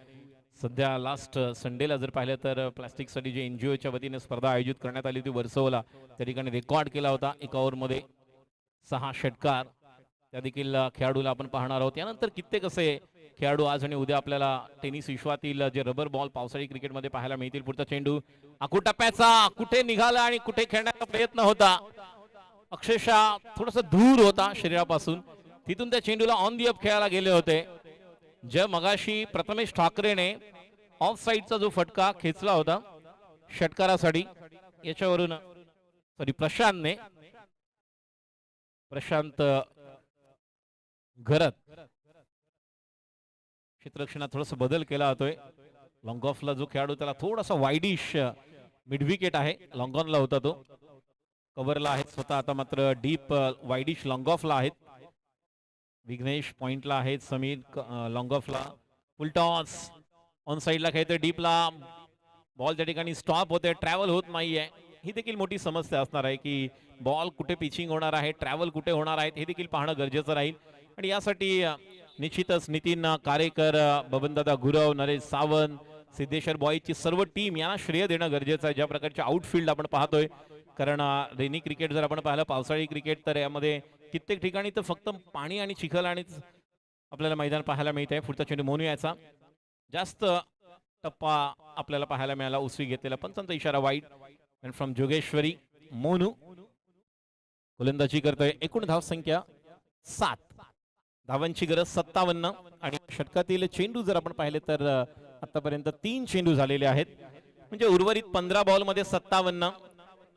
A: सध्या लास्ट संडेला जर पाहिलं तर प्लास्टिकसाठी जे एनजीओच्या वतीने स्पर्धा आयोजित करण्यात आली होती वर्सोवाला, त्या ठिकाणी रेकॉर्ड केला होता. एका ओव्हरमध्ये 6 षटकार. त्या देखील खेळाडूला आपण पाहणार आहोत. यानंतर कित्येक असे खेळाडू आज आणि उद्या आपल्याला टेनिस विश्वातील जे रबर बॉल पावसाळी क्रिकेटमध्ये पाहायला मिळतील. पुढचा चेंडू आखू टप्प्याचा कुठे निघाला आणि कुठे खेळण्याचा प्रयत्न होता. अक्षरशः थोडासा दूर होता शरीरापासून, तिथून त्या चेंडूला ऑन दी अप खेळायला गेले होते. जे मगाशी प्रथमेश ठाकरेने ऑफ साइडचा जो फटका खेचला होता षटकारासाठी, याच्यावरून प्रशांत घरत क्षेत्ररक्षणात थोडासा बदल केला होतोय. लॉंग ऑफला जो खेळाडू त्याला थोडासा वाईडिश मिड विकेट आहे, लॉंग ऑनला होता तो, कव्हरला आहे स्वतः. आता मात्र डीप वाईडिश लॉंग ऑफला आहेत. विघ्नेश पॉइंटला आहेत, समीर लॉंग ऑफला. फुल टॉस ऑन साइडला खेळतोय डीपला. बॉल त्या ठिकाणी स्टॉप होते, ट्रॅव्हल होत नाहीये. ही देखील मोठी समस्या असणार आहे की बॉल कुठे पिचिंग होणार आहे, ट्रॅव्हल कुठे होणार आहे, हे देखील पाहणं गरजेचं राहील. आणि यासाठी निश्चितच नितीन कारेकर, बबनदादा गुरव, नरेश सावंत, सिद्धेश्वर बॉईजची सर्व टीम यांना श्रेय देणं गरजेचं आहे. ज्या प्रकारचे आउटफील्ड आपण पाहतोय, कारण रेनी क्रिकेट जर आपण पाहिलं, पावसाळी क्रिकेट, तर यामध्ये कित्येक ठिकाणी तर फक्त पाणी आणि चिखल आणि आपल्याला मैदान पाहायला मिळत आहे. पुढचा चेंडू मोनू याचा जास्त टप्पा आपल्याला पाहायला मिळाला, उसवी घेतलेला. पंचांचा इशारा वाईट. अँड फ्रॉम जोगेश्वरी मोनू गोलंदाजी करतोय. एकूण धाव संख्या 7, धावांची गरज 57. आणि षटकातील चेंडू जर आपण पाहिले तर आतापर्यंत 3 चेंडू झालेले आहेत, म्हणजे उर्वरित 15 बॉल मध्ये 57,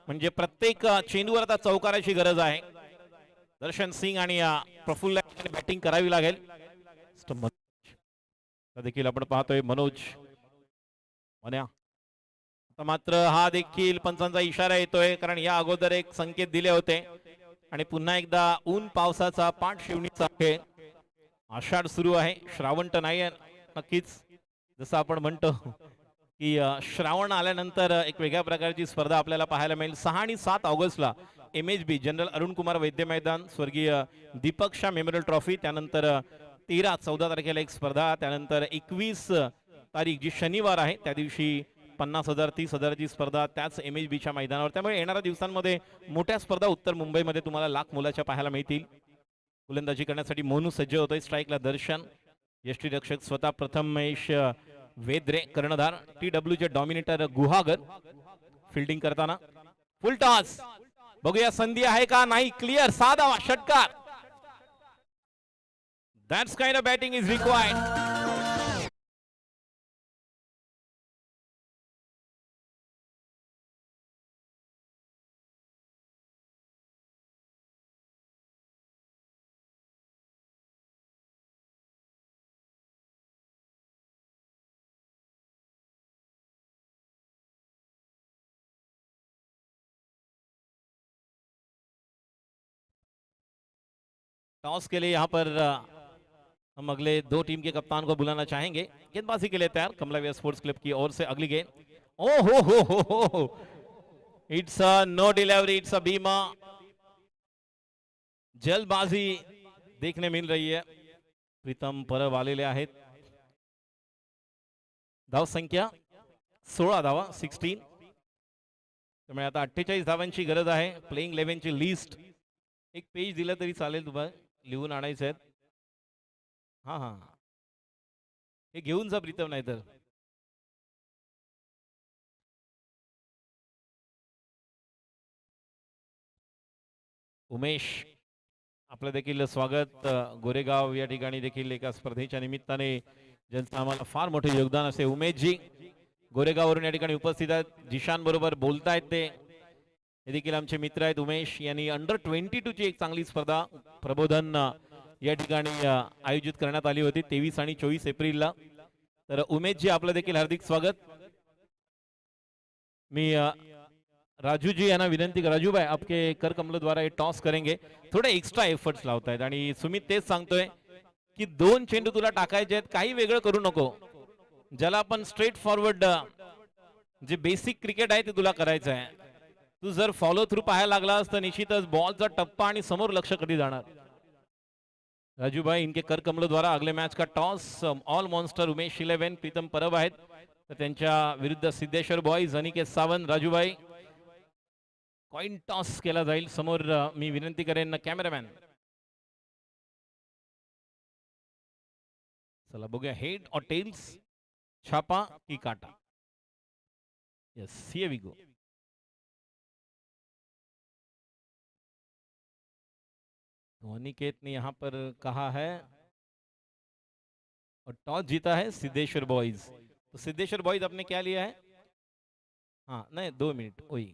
A: म्हणजे प्रत्येक चेंडूवर आता चौकाराची गरज आहे. दर्शन सिंग आणि प्रफुल्ल बॅटिंग करावी लागेल. देखील आपण पाहतोय मनोज मन्या. आता मात्र हा देखील पंचांचा इशारा येतोय, कारण या अगोदर एक संकेत दिले होते. आणि पुन्हा एकदा ऊन पावसाचा पाठ शिवणीचा खेळ. आषाढ सुरू आहे, श्रावण तर नाही आहे नक्कीच. जसं आपण म्हणतो की श्रावण आल्यानंतर एक वेगळ्या प्रकारची स्पर्धा आपल्याला पाहायला मिळेल. 6 आणि 7 ऑगस्टला MHB जनरल अरुण कुमार वैद्य मैदान, स्वर्गीय दीपक शाह मेमोरियल ट्रॉफी. त्यानंतर 13-14 तारखेला एक स्पर्धा. त्यानंतर 21 तारीख जी शनिवार आहे त्या दिवशी 50,000 30,000ची स्पर्धा त्याच MHBच्या मैदानावर. त्यामुळे येणाऱ्या दिवसांमध्ये मोठ्या स्पर्धा उत्तर मुंबईमध्ये तुम्हाला लाख मुलाच्या पाहायला मिळतील. गोलंदाजी करण्यासाठी मोनू सज्ज होतोय. स्ट्राईकला दर्शन, यष्टीरक्षक स्वतः प्रथमेश वेद्रे, कर्णधार TWचे डॉमिनेटर गुहागर. फिल्डिंग करताना फुल टॉस, बघूया संधी आहे का, नाही. क्लिअर, 6 धावा, षटकार. That's kind of batting is required. Toss के लिए यहाँ पर हम अगले 2 टीम के कप्तान को बुलाना चाहेंगे. गेंदबाजी के लिए तैयार कमला विहार स्पोर्ट्स क्लब की ओर से अगली गेंद. ओ हो, it's a no delivery, it's a beamer. जल्दबाजी देखने मिल रही है. प्रीतम परब आलेले आहेत. धाव संख्या 16 धावा, 16. त्यामुळे आता 48 धावांची गरज आहे. प्लेइंग 11 ची लिस्ट एक पेज दिलं तरी चालेल, तुम्हाला लिहून आणायचं आहे. हा हे घेऊन जा प्रीतम, नाही तर उमेश आपलं देखील स्वागत. गोरेगाव या ठिकाणी देखील एका स्पर्धेच्या निमित्ताने ज्यांचं आम्हाला फार मोठे योगदान असे उमेशजी गोरेगाववरून या ठिकाणी उपस्थित आहेत. जिशान बरोबर बोलतायत ते. हे देखील आमचे मित्र आहेत. उमेश यांनी अंडर-22 ची एक चांगली स्पर्धा प्रबोधन या ठिकाणी आयोजित करण्यात आली होती 23 आणि 24 एप्रिलला. तर उमेशजी आपलं देखील हार्दिक स्वागत. मी राजू जी यांना विनंती कर, राजू भाई आपके कर कमलों द्वारा ये टॉस करेंगे. थोडे एक्स्ट्रा एफर्ट्स लावतायत आणि सुमित तेच सांगतोय की 2 चेंडू तुला टाकायचे आहेत, काही वेगळं करू नको. ज्याला आपण स्ट्रेट फॉरवर्ड जे बेसिक क्रिकेट आहे ते तुला करायचं आहे. तू जर फॉलो थ्रू पाहायला लागलास तर निश्चितच बॉलचा टप्पा आणि समोर लक्ष कधी जाणार. राजू भाई इनके कर कमलों द्वारा अगले मैच का toss all monster Umesh 11 Pritam Parab आहेत तर त्यांच्या विरुद्ध सिद्धेश्वर बॉयज अनिकेत सावंत. राजू भाई कॉइन टॉस केला जाईल. समोर मी विनंती करेन कॅमेरामॅन. चला बघूया हेड और टेल्स, छापा की काटा. Yes here we go. तो अनिकेत ने यहां पर कहा है और टॉस जीता है सिद्धेश्वर बॉयज. तो सिद्धेश्वर बॉयज आपने क्या लिया है? हाँ नहीं 2 मिनिट वही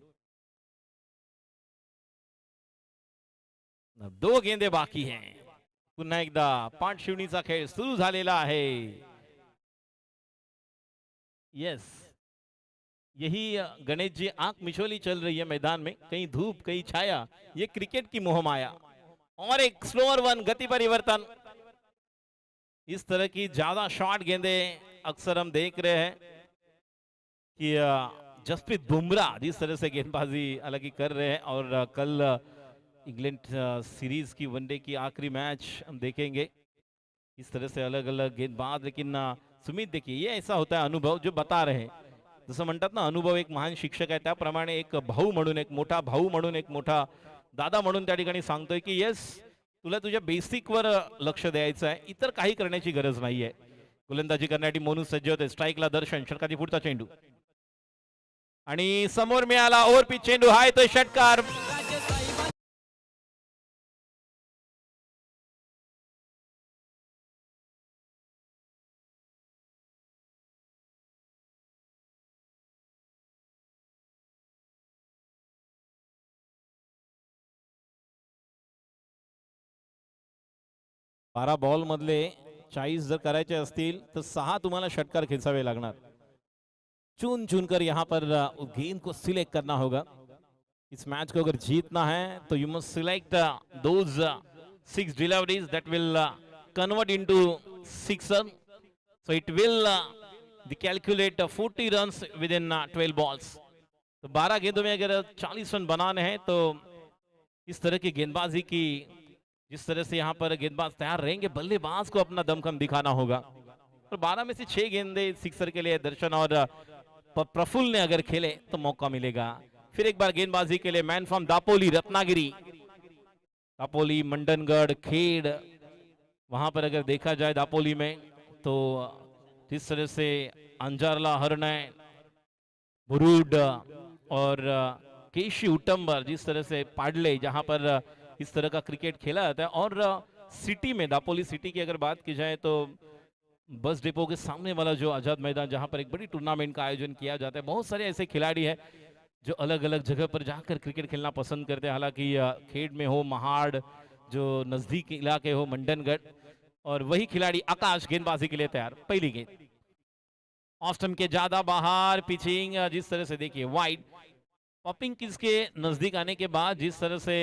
A: 2 गेंदे बाकी हैं. पुन्हा एकदा पाठशिवणीचा खेळ सुरू झालेला आहे. यस यही गणेश जी आंख मिचोली चल रही है मैदान में. कहीं धूप कहीं छाया, ये क्रिकेट की मोहमाया. और एक स्लोअर वन, गति परिवर्तन. इस तरह की ज्यादा शॉर्ट गेंदे अक्सर हम देख रहे हैं कि जसप्रीत बुमराह जिस तरह से गेंदबाजी हालांकि कर रहे हैं. और कल इंग्लैंड सीरीज की वनडे की आखिरी मैच हम देखेंगे. इस तरह से अलग अलग गेंदबाज. लेकिन सुमित देखिए ये ऐसा होता है अनुभव जो बता रहे हैं. जसं म्हणतात ना अनुभव एक महान शिक्षक आहे त्याप्रमाणे एक भाऊ म्हणून, एक मोठा भाऊ म्हणून, एक मोठा दादा म्हणून त्या ठिकाणी सांगतोय की येस तुला तुझ्या बेसिक वर लक्ष द्यायचं आहे, इतर काही करण्याची गरज नाहीये. गोलंदाजी करण्यासाठी मोनू सज्ज होते. स्ट्राईकला दर्शन, षटकाची पुढचा चेंडू आणि समोर मिळाला ओव्हर पिच चेंडू. हाय तो षटकार. बारा बॉल मधले 40 जर करायचे असतील तर 6 तुम्हाला षटकार खेचावे लागणार. चुन चुन कर यहाँ पर गेंद को सिलेक्ट करना होगा. इस मैच को अगर जीतना है तो you must select those 6 deliveries that will convert into sixer. So it will calculate 40 runs with in 12 balls. तो 12 गेंदों में अगर 40 रन बनाने हैं तो इस तरह की गेंदबाजी की जिस तरह से यहाँ पर गेंदबाज तैयार रहेंगे, बल्लेबाज को अपना दमखम दिखाना होगा. और 12 में से 6 गेंदे सिक्सर के लिए दर्शन और प्रफुल्ल ने अगर खेले तो मौका मिलेगा. फिर एक बार गेंदबाजी के लिए मैन फ्रॉम दापोली, रत्नागिरी, दापोली, मंडनगढ़, खेड़. वहां पर अगर देखा जाए दापोली में तो जिस तरह से अंजारला, हरनय, बुरुड और केशी उटंबर, जिस तरह से पाडले, जहां पर इस तरह का क्रिकेट खेला जाता है. और सिटी में, दापोली सिटी की अगर बात की जाए तो बस डिपो के सामने वाला जो आजाद मैदान जहां पर एक बड़ी टूर्नामेंट का आयोजन किया जाता है, बहुत सारे ऐसे खिलाड़ी हैं जो अलग अलग जगह पर जाकर क्रिकेट खेलना पसंद करते हैं. हालांकि खेड़ में हो, महाड़ जो नजदीक इलाके हो, मंडनगढ़. और वही खिलाड़ी आकाश गेंदबाजी के लिए तैयार. पहली गेंद ऑफ स्टंप के ज्यादा बाहर, पिचिंग जिस तरह से देखिए वाइड. पॉपिंग किसके नजदीक आने के बाद जिस तरह से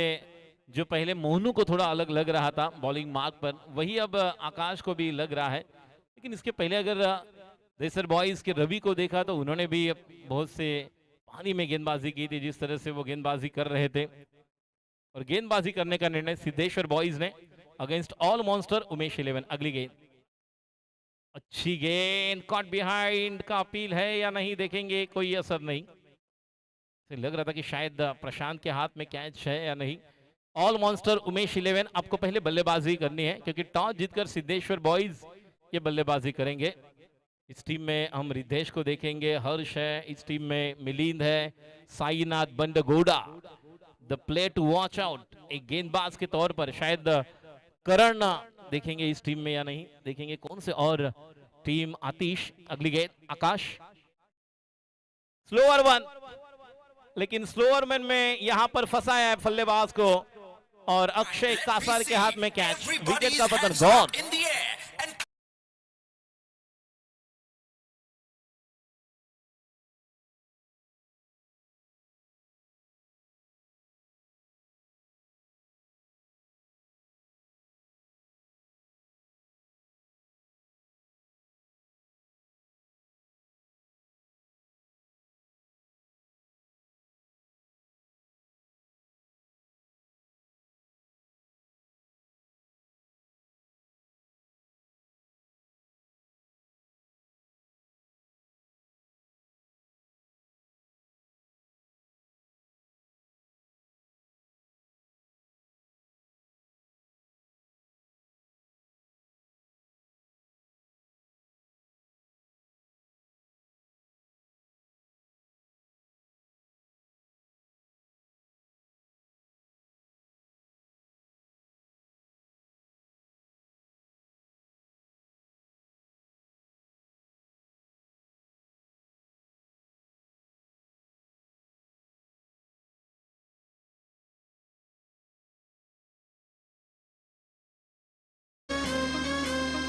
A: जो पहले मोहनू को थोड़ा अलग लग रहा था बॉलिंग मार्क पर, वही अब आकाश को भी लग रहा है. लेकिन इसके पहले अगर देसर बॉयज के रवि को देखा तो उन्होंने भी बहुत से पानी में गेंदबाजी की थी. जिस तरह से वो गेंदबाजी कर रहे थे और गेंदबाजी करने का निर्णय सिद्धेश्वर बॉयज ने अगेंस्ट ऑल मॉन्स्टर उमेश 11. अगली गेंद अच्छी गेंद, कॉट बिहाइंड का अपील है या नहीं देखेंगे, कोई असर नहीं. लग रहा था कि शायद प्रशांत के हाथ में कैच है या नहीं. ऑल मॉन्स्टर उमेश 11 आपको पहले बल्लेबाजी करनी है क्योंकि टॉस जीतकर सिद्धेश्वर बॉयज ये बल्लेबाजी करेंगे. इस टीम में हम रिद्धेश को देखेंगे, हर्ष है, इस टीम में मिलिंद है, Sainath Bandgoda, the play to watch out, एक गेंदबाज के तौर पर शायद करण देखेंगे इस टीम में या नहीं, देखेंगे कौन से और टीम। आतिश, अगली गेंद आकाश, स्लोअर वन, लेकिन स्लोअर मैन में यहां पर फंसाया है फल्लेबाज को और अक्षय कासार के हाथ में कैच, विकेट का पतन, गॉन।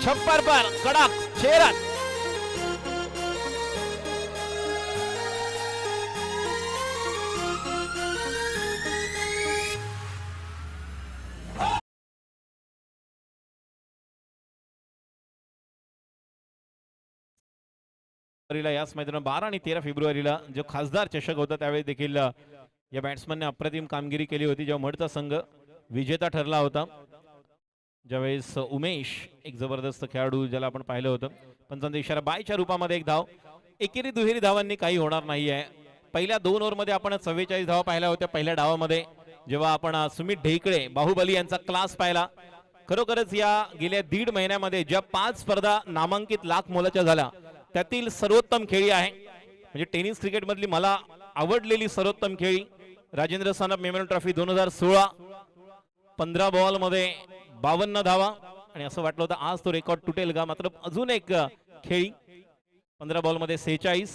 A: छप्पर पर कड़क 6 रन। याच मैदानात 12 आणि 13 फेब्रुवारीला जो खासदार चषक होता त्यावेळी देखील या बॅट्समनने अप्रतिम कामगिरी केली होती, जेव्हा मडचा संघ विजेता ठरला होता, ज्यावेळेस उमेश एक जबरदस्त खेळाडू ज्याला आपण पाहिलं होतं, पंचांचा इशारा बायच्या रूपामध्ये एक धाव, एकेरी दुहेरी धावांनी काही होणार नाहीये। पहिल्या 2 ओव्हरमध्ये आपण 44 धावा पाहिल्या होत्या पहिल्या डावामध्ये, जेव्हा आपण सुमित ढेकळे बाहुबली यांचा क्लास पाहिला। खरोखरच या गेल्या 1.5 महिन्यामध्ये ज्या 5 स्पर्धा नामांकित लाख मोलाच्या झाल्या त्यातील सर्वोत्तम खेळी आहे, म्हणजे टेनिस क्रिकेट मधली मला आवडलेली सर्वोत्तम खेळी Rajendra Sanap memorial trophy 2016, 15 ball मध्ये 52 धावा, आणि असं वाटलं होतं आज तो रेकॉर्ड तुटेल का, मात्र अजून एक खेळी 15 बॉल मध्ये 46।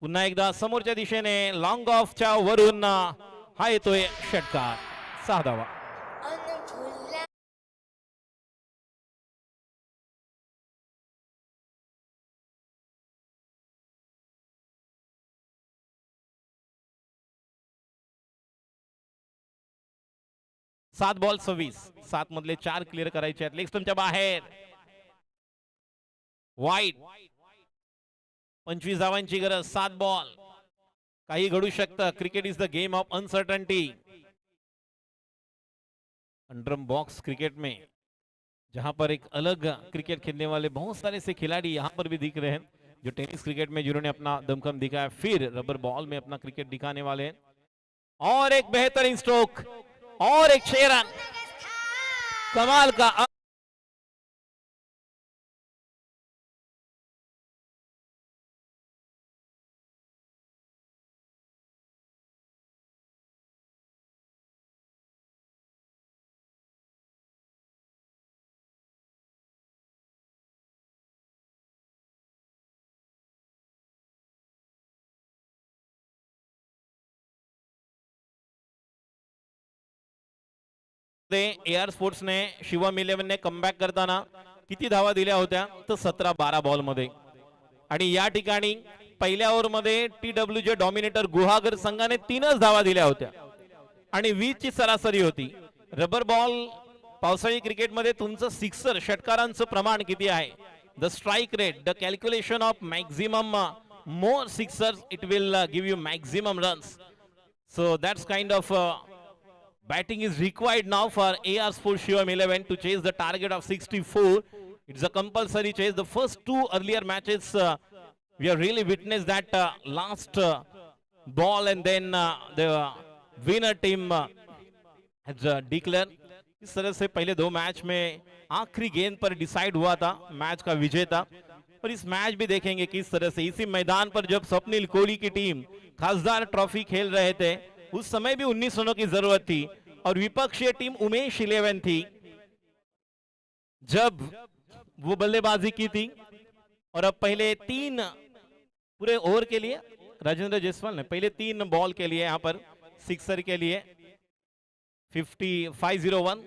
A: पुन्हा एकदा समोरच्या दिशेने लॉंग ऑफच्या वरून हा येतोय षटकार, 6 धावा। 7 बॉल 26, 7 मधले 4 क्लिअर करायचे आहेत, लेग स्टंपच्या बाहेर वाईड, 25 धावांची गरज, 7 बॉल, काही घडू शकतं। Cricket is the game of uncertainty. Underarm box cricket में जहां पर एक अलग क्रिकेट खेलने वाले बहुत सारे से खिलाड़ी यहां पर भी दिख रहे हैं, जो टेनिस क्रिकेट में जिन्होंने अपना दमखम दिखाया, फिर रबर बॉल में अपना क्रिकेट दिखाने वाले हैं। और एक बेहतरीन स्ट्रोक और एक 6 रन, कमाल का। एआर स्पोर्ट्स ने शिवम 11 ने कमबॅक करताना किती धावा दिल्या होत्या, तर 17-12 बॉल मध्ये, आणि या ठिकाणी पहिल्या ओव्हर मध्ये टीडब्ल्यूजे डॉमिनेटर गुहागर संघाने 3च धावा दिल्या होत्या आणि 20 ची सरासरी होती। रबर बॉल पावसाळी क्रिकेट मध्ये तुमचं सिक्सर षटकारांचं प्रमाण किती आहे, the strike rate, the calculation of maximum more Sixers, it will give you maximum runs. So that's kind of batting is required now for AR Sports Shivam 11 to chase the target of 64. It's a compulsory chase. The first 2 earlier matches we have really witnessed that last ball and then the winner team has declared. इस तरह से पहले 2 मैच में आखिरी गेंद पर डिसाइड हुआ था मैच का विजेता, और इस मैच भी देखेंगे किस तरह से इसी मैदान पर जब स्वप्निल कोहली की टीम खासदार ट्रॉफी खेल रहे थे उस समय भी 19 रनों की जरूरत थी और विपक्षीय टीम उमेश 11 थी जब वो बल्लेबाजी की थी। और अब पहले 3 पूरे ओवर के लिए राजेंद्र जायसवाल ने पहले 3 बॉल के लिए यहाँ पर सिक्सर के लिए 501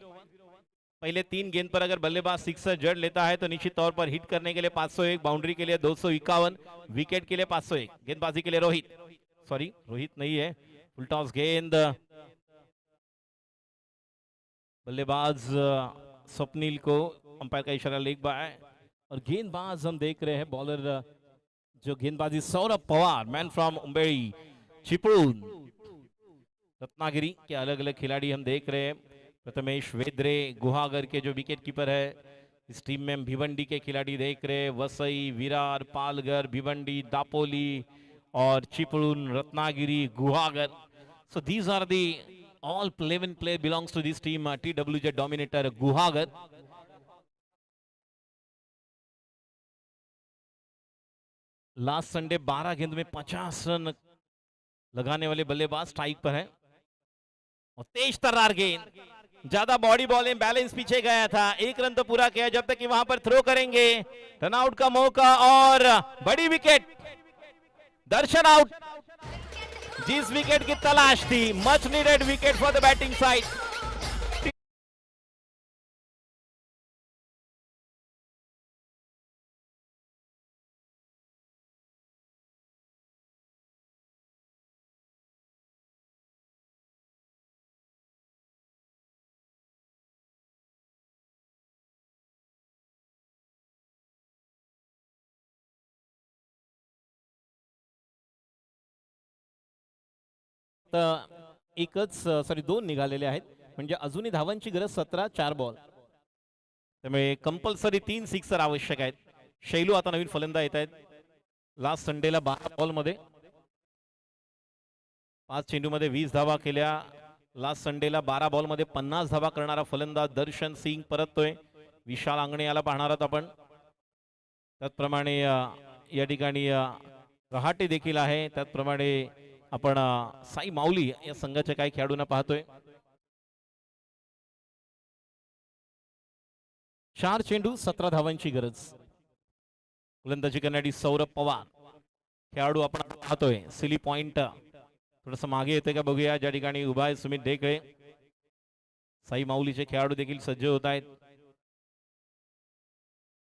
A: पहले 3 गेंद पर अगर बल्लेबाज सिक्सर जड़ लेता है तो निश्चित तौर पर हिट करने के लिए 501, बाउंड्री के लिए 251, विकेट के लिए 501। गेंदबाजी के लिए रोहित नहीं है, फुल टॉस गेंद, बल्लेबाज स्वप्निल को अंपायर का इशारा लेग बाय। और गेंदबाज हम देख रहे हैं बॉलर जो गेंदबाजी सौरभ पवार, मैन फ्रॉम उंबेरी चिपळूण रत्नागिरी के अलग अलग खिलाड़ी हम देख रहे हैं। प्रथमेश वेद्रे गुहागर के जो विकेट कीपर है, इस टीम में हम भिवंडी के खिलाड़ी देख रहे हैं, वसई, विरार, पालघर, भिवंडी, दापोली और Chiplun, Ratnagiri, Guhagar. So these are the all 11 player belongs to this team, TWJ dominator Guhagar. Last Sunday 12 गेंद में 50 रन लगाने वाले बल्लेबाज स्ट्राइक पर है और तेज तर्रार गेंद, ज्यादा बॉडी बॉलिंग बैलेंस पीछे गया था। 1 रन तो पूरा किया जब तक कि वहां पर थ्रो करेंगे, रन आउट का मौका और बड़ी विकेट, दर्शन आउट। जिस विकेट की तलाश थी, much needed wicket for the batting side. दोन निघालेले आहेत, म्हणजे अजूनही धावांची गरज 17, 4 बॉल, त्यामुळे कंपल्सरी 3 सिक्सर आवश्यक आहेत। शैलू आता नवीन फलंदाज येत आहेत। लास्ट संडेला 12 बॉल मध्ये 5 चेंडूमध्ये 20 धावा केल्या। लास्ट संडेला 12 बॉल मध्ये 50 धावा करणारा फलंदाज दर्शन सिंग परततोय। विशाल आंगणे याला पाहणार आहोत आपण। त्याचप्रमाणे या ठिकाणी रहाटे देखील आहे। त्याचप्रमाणे आपण साई माऊली या संघाच्या काही खेळाडूंना पाहतोय। 4 चेंडू 17 धावांची गरज। गोलंदाजी करणारी सौरभ पवार खेळाडू आपण पाहतोय। सिली पॉइंट थोडस मागे येते का बघूया, ज्या ठिकाणी उभा आहे सुमित ढेकळे। साई माऊलीचे खेळाडू देखील सज्ज होत आहेत।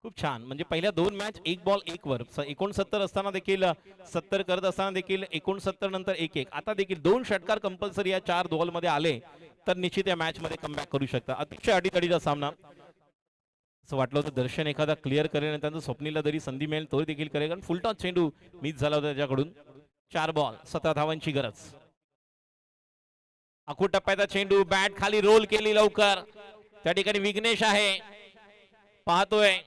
A: खूप छान, म्हणजे पहिल्या 2 मॅच 1 बॉल 1 वर 69 असताना देखील 70 करत असताना देखील 69 नंतर 1-1, आता देखील 2 षटकार कंपल्सरी या 4 बॉल मध्ये आले तर निश्चित या मॅच मध्ये कमबॅक करू शकता। अतिशय अडीतडीचा सामना। असं वाटलं होतं दर्शन एखादा क्लिअर करेल आणि त्यानंतर स्वप्नीलला जरी संधी मिळेल तो देखील करेल, कारण फुल टॉस चेंडू मिस झाला होता त्याच्याकडून। 4 बॉल 17 धावांची गरज। आखू टप्प्याचा चेंडू, बॅट खाली रोल केली लवकर, त्या ठिकाणी विघ्नेश आहे पाहतोय।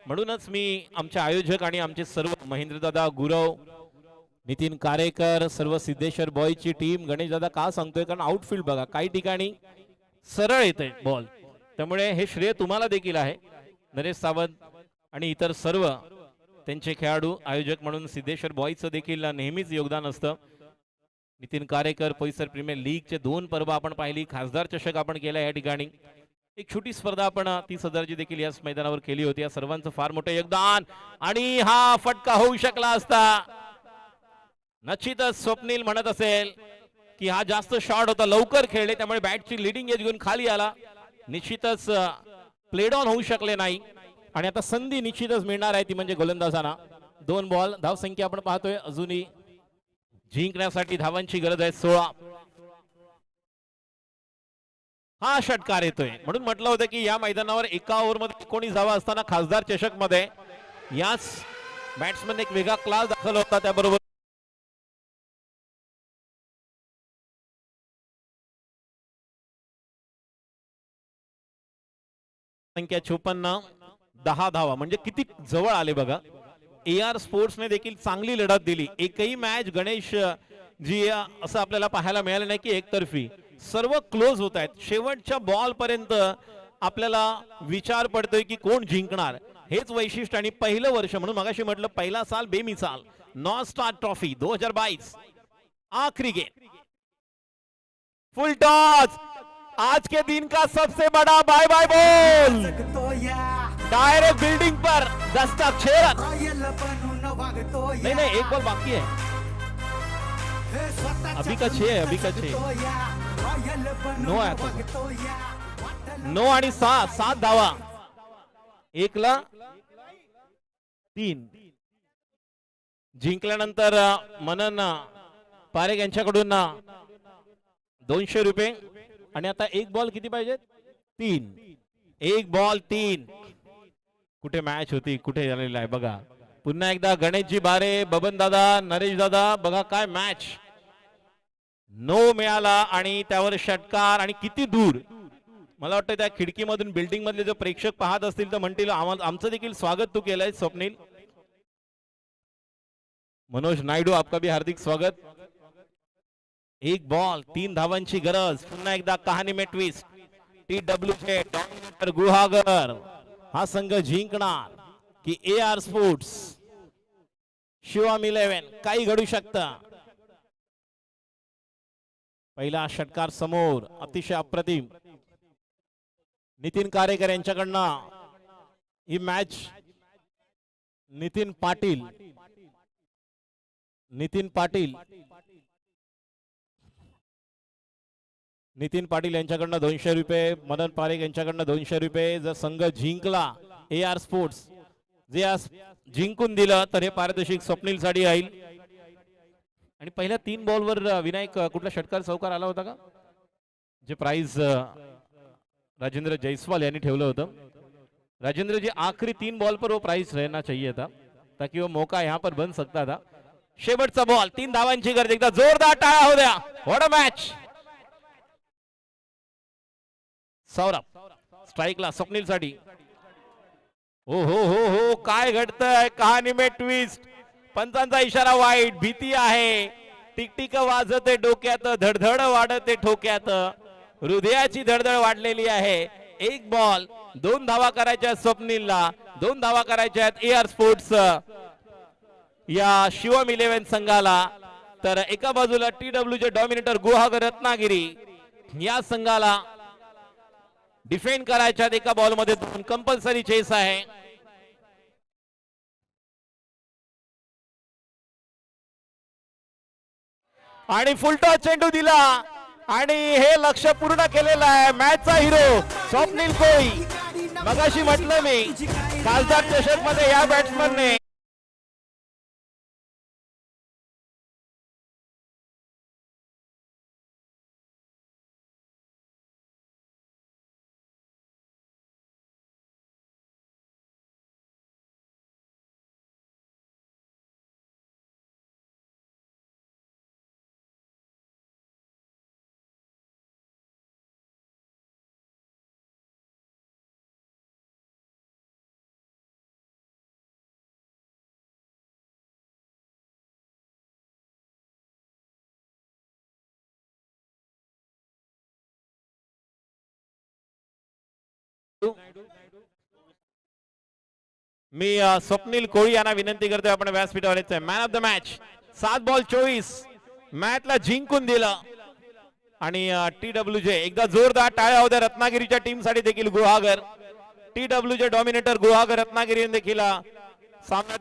A: म्हणूनच मी आमचे आयोजक आणि आमचे सर्व महेंद्रदादा गुरव, नितीन कारेकर, सर्व सिद्धेश्वर बॉयची टीम, गणेशदादा का सांगतोय, कारण आउटफील्ड बघा काही ठिकाणी सरळ येते बॉल, त्यामुळे हे श्रेय तुम्हाला देखील आहे। नरेश सावंत आणि इतर सर्व त्यांचे खेळाडू, आयोजक म्हणून सिद्धेश्वर बॉयचं देखील नेहमीच योगदान असतं। नितीन कारेकर, पैसर प्रीमियर लीगचे 2 पर्व आपण पाहिली, खासदार चषक आपण केला या ठिकाणी। एक छोटी स्पर्धा आपण 30,000ची देखील याच मैदानावर केली होती। या सर्वांचं फार मोठं योगदान आणि हा फटका होऊ शकला असता। निश्चितच स्वप्नील म्हणत असेल की हा जास्त शॉट होता, लवकर खेळले त्यामुळे बॅटची लीडिंग एज घेऊन खाली आला, निश्चितच प्लेड ऑन होऊ शकले नाही आणि आता संधी निश्चितच मिळणार आहे ती म्हणजे गोलंदाजांना। 2 बॉल, धाव संख्या आपण पाहतोय अजूनही जिंकण्यासाठी धावांची गरज आहे 16। हा षटकार येतोय, म्हणून म्हटलं होतं की या मैदानावर एका ओव्हरमध्ये 19 धावा असताना खासदार चषक मध्ये याच बॅट्समन एक वेगळा क्लास दाखल होता। त्याबरोबर संख्या 56, 10 धावा म्हणजे किती जवळ आले बघा। AR स्पोर्ट्सने देखील चांगली लढत दिली। एकही मॅच गणेश जी असं आपल्याला पाहायला मिळालं नाही की एकतर्फी, सर्व क्लोज होत आहेत। शेवटच्या बॉल पर्यंत आपल्याला विचार पडतोय की कोण जिंकणार, हेच वैशिष्ट्य आणि पहिलं वर्ष म्हणून मगाशी म्हटलं पहिला साल बेमिसाल। नॉर्थ स्टार ट्रॉफी 2022 आखरी गेम फुल टॉस, आज के दिन का सबसे बड़ा bye bye ball, direct building पर दस्तक 6 रन। नहीं नहीं, एक बॉल बाकी है, अभी का 6 है, अभी का 6 नो आहे आता। 9 आणि 7 धावा, 1 ला 3 जिंकल्यानंतर मनन पारेख यांच्याकडून 200 रुपये आणि आता एक बॉल किती पाहिजे 3, एक बॉल 3। कुठे मॅच होती, कुठे झालेला आहे बघा। पुन्हा एकदा गणेशजी बारे, बबन दादा, नरेश दादा, बघा काय मॅच। 9 मिळाला आणि त्यावर षटकार आणि किती दूर। मला वाटतं त्या खिडकीमधून बिल्डिंग मधले जो प्रेक्षक पाहत असतील तर म्हणतील आमचं देखील स्वागत तू केलंय स्वप्नील। मनोज नायडू, आपका भी हार्दिक स्वागत। एक बॉल 3 धावांची गरज। पुन्हा एकदा कहाणी में ट्विस्ट, TWJ डॉमिनेटर गुहागर हा संघ जिंकणार की AR स्पोर्ट्स, शिवम 11, काही घडू शकतं। पहिला षटकार समोर, अतिशय अप्रतिम। नितीन कारेकर यांच्याकडनं ही मॅच, नितीन पाटील यांच्याकडनं 200 रुपये, मनन पारेख यांच्याकडनं 200 रुपये। जर संघ जिंकला AR स्पोर्ट्स, जे आज जिंकून दिलं तर हे पारितोषिक स्वप्नील साठी येईल। आणि पहिल्या 3 बॉलवर विनायक कुठला षटकार चौकार आला होता का, जे प्राइज राजेंद्र जयस्वाल यांनी ठेवलं होतं। राजेंद्र जी, आखिरी 3 बॉल पर वो प्राइस रहना चाहिए था ताकि वो मौका यहाँ पर बन सकता था। शेवटचा बॉल, 3 धावांची गरज, एकदा जोरदार टाळ्या हो द्या। What a match. सौरभ स्ट्राइकला स्वप्नील साठी। हो हो हो हो, काय घडतंय, कहाणी में ट्विस्ट। पंचांचा इशारा वाईट, भीती आहे, टिकटिक वाजते डोक्यात, धडधड वाढते ठोक्यात, हृदयाची धडधड वाढलेली आहे। एक बॉल, 2 धावा करायच्या स्वप्नीलला, 2 धावा करायच्या आहेत AR स्पोर्ट्स या शिवम 11 संघाला। तर एका बाजूला TWJ डॉमिनेटर गुहागर रत्नागिरी या संघाला डिफेंड करायच्या, एका बॉल मध्ये 2 कंपल्सरी चेस आहे। आणि फुलटॉस चेंडू दिला आणि हे लक्ष्य पूर्ण केलेलं आहे। मॅचचा हिरो स्वप्नील कोळी। मगाशी म्हटलं मी, खासदार चषक मध्ये या बॅट्समनने मी स्वप्नील कोळी यांना विनंती करतोय, आपण व्यासपीठावर यायचंय। Man of the match, 7 ball 24, मॅचला जिंकून दिलं। आणि TWJ, एकदा जोरदार टाळ्या होत्या रत्नागिरीच्या टीम साठी देखील गुहागर। TWJ डॉमिनेटर गुहागर रत्नागिरी देखील सामना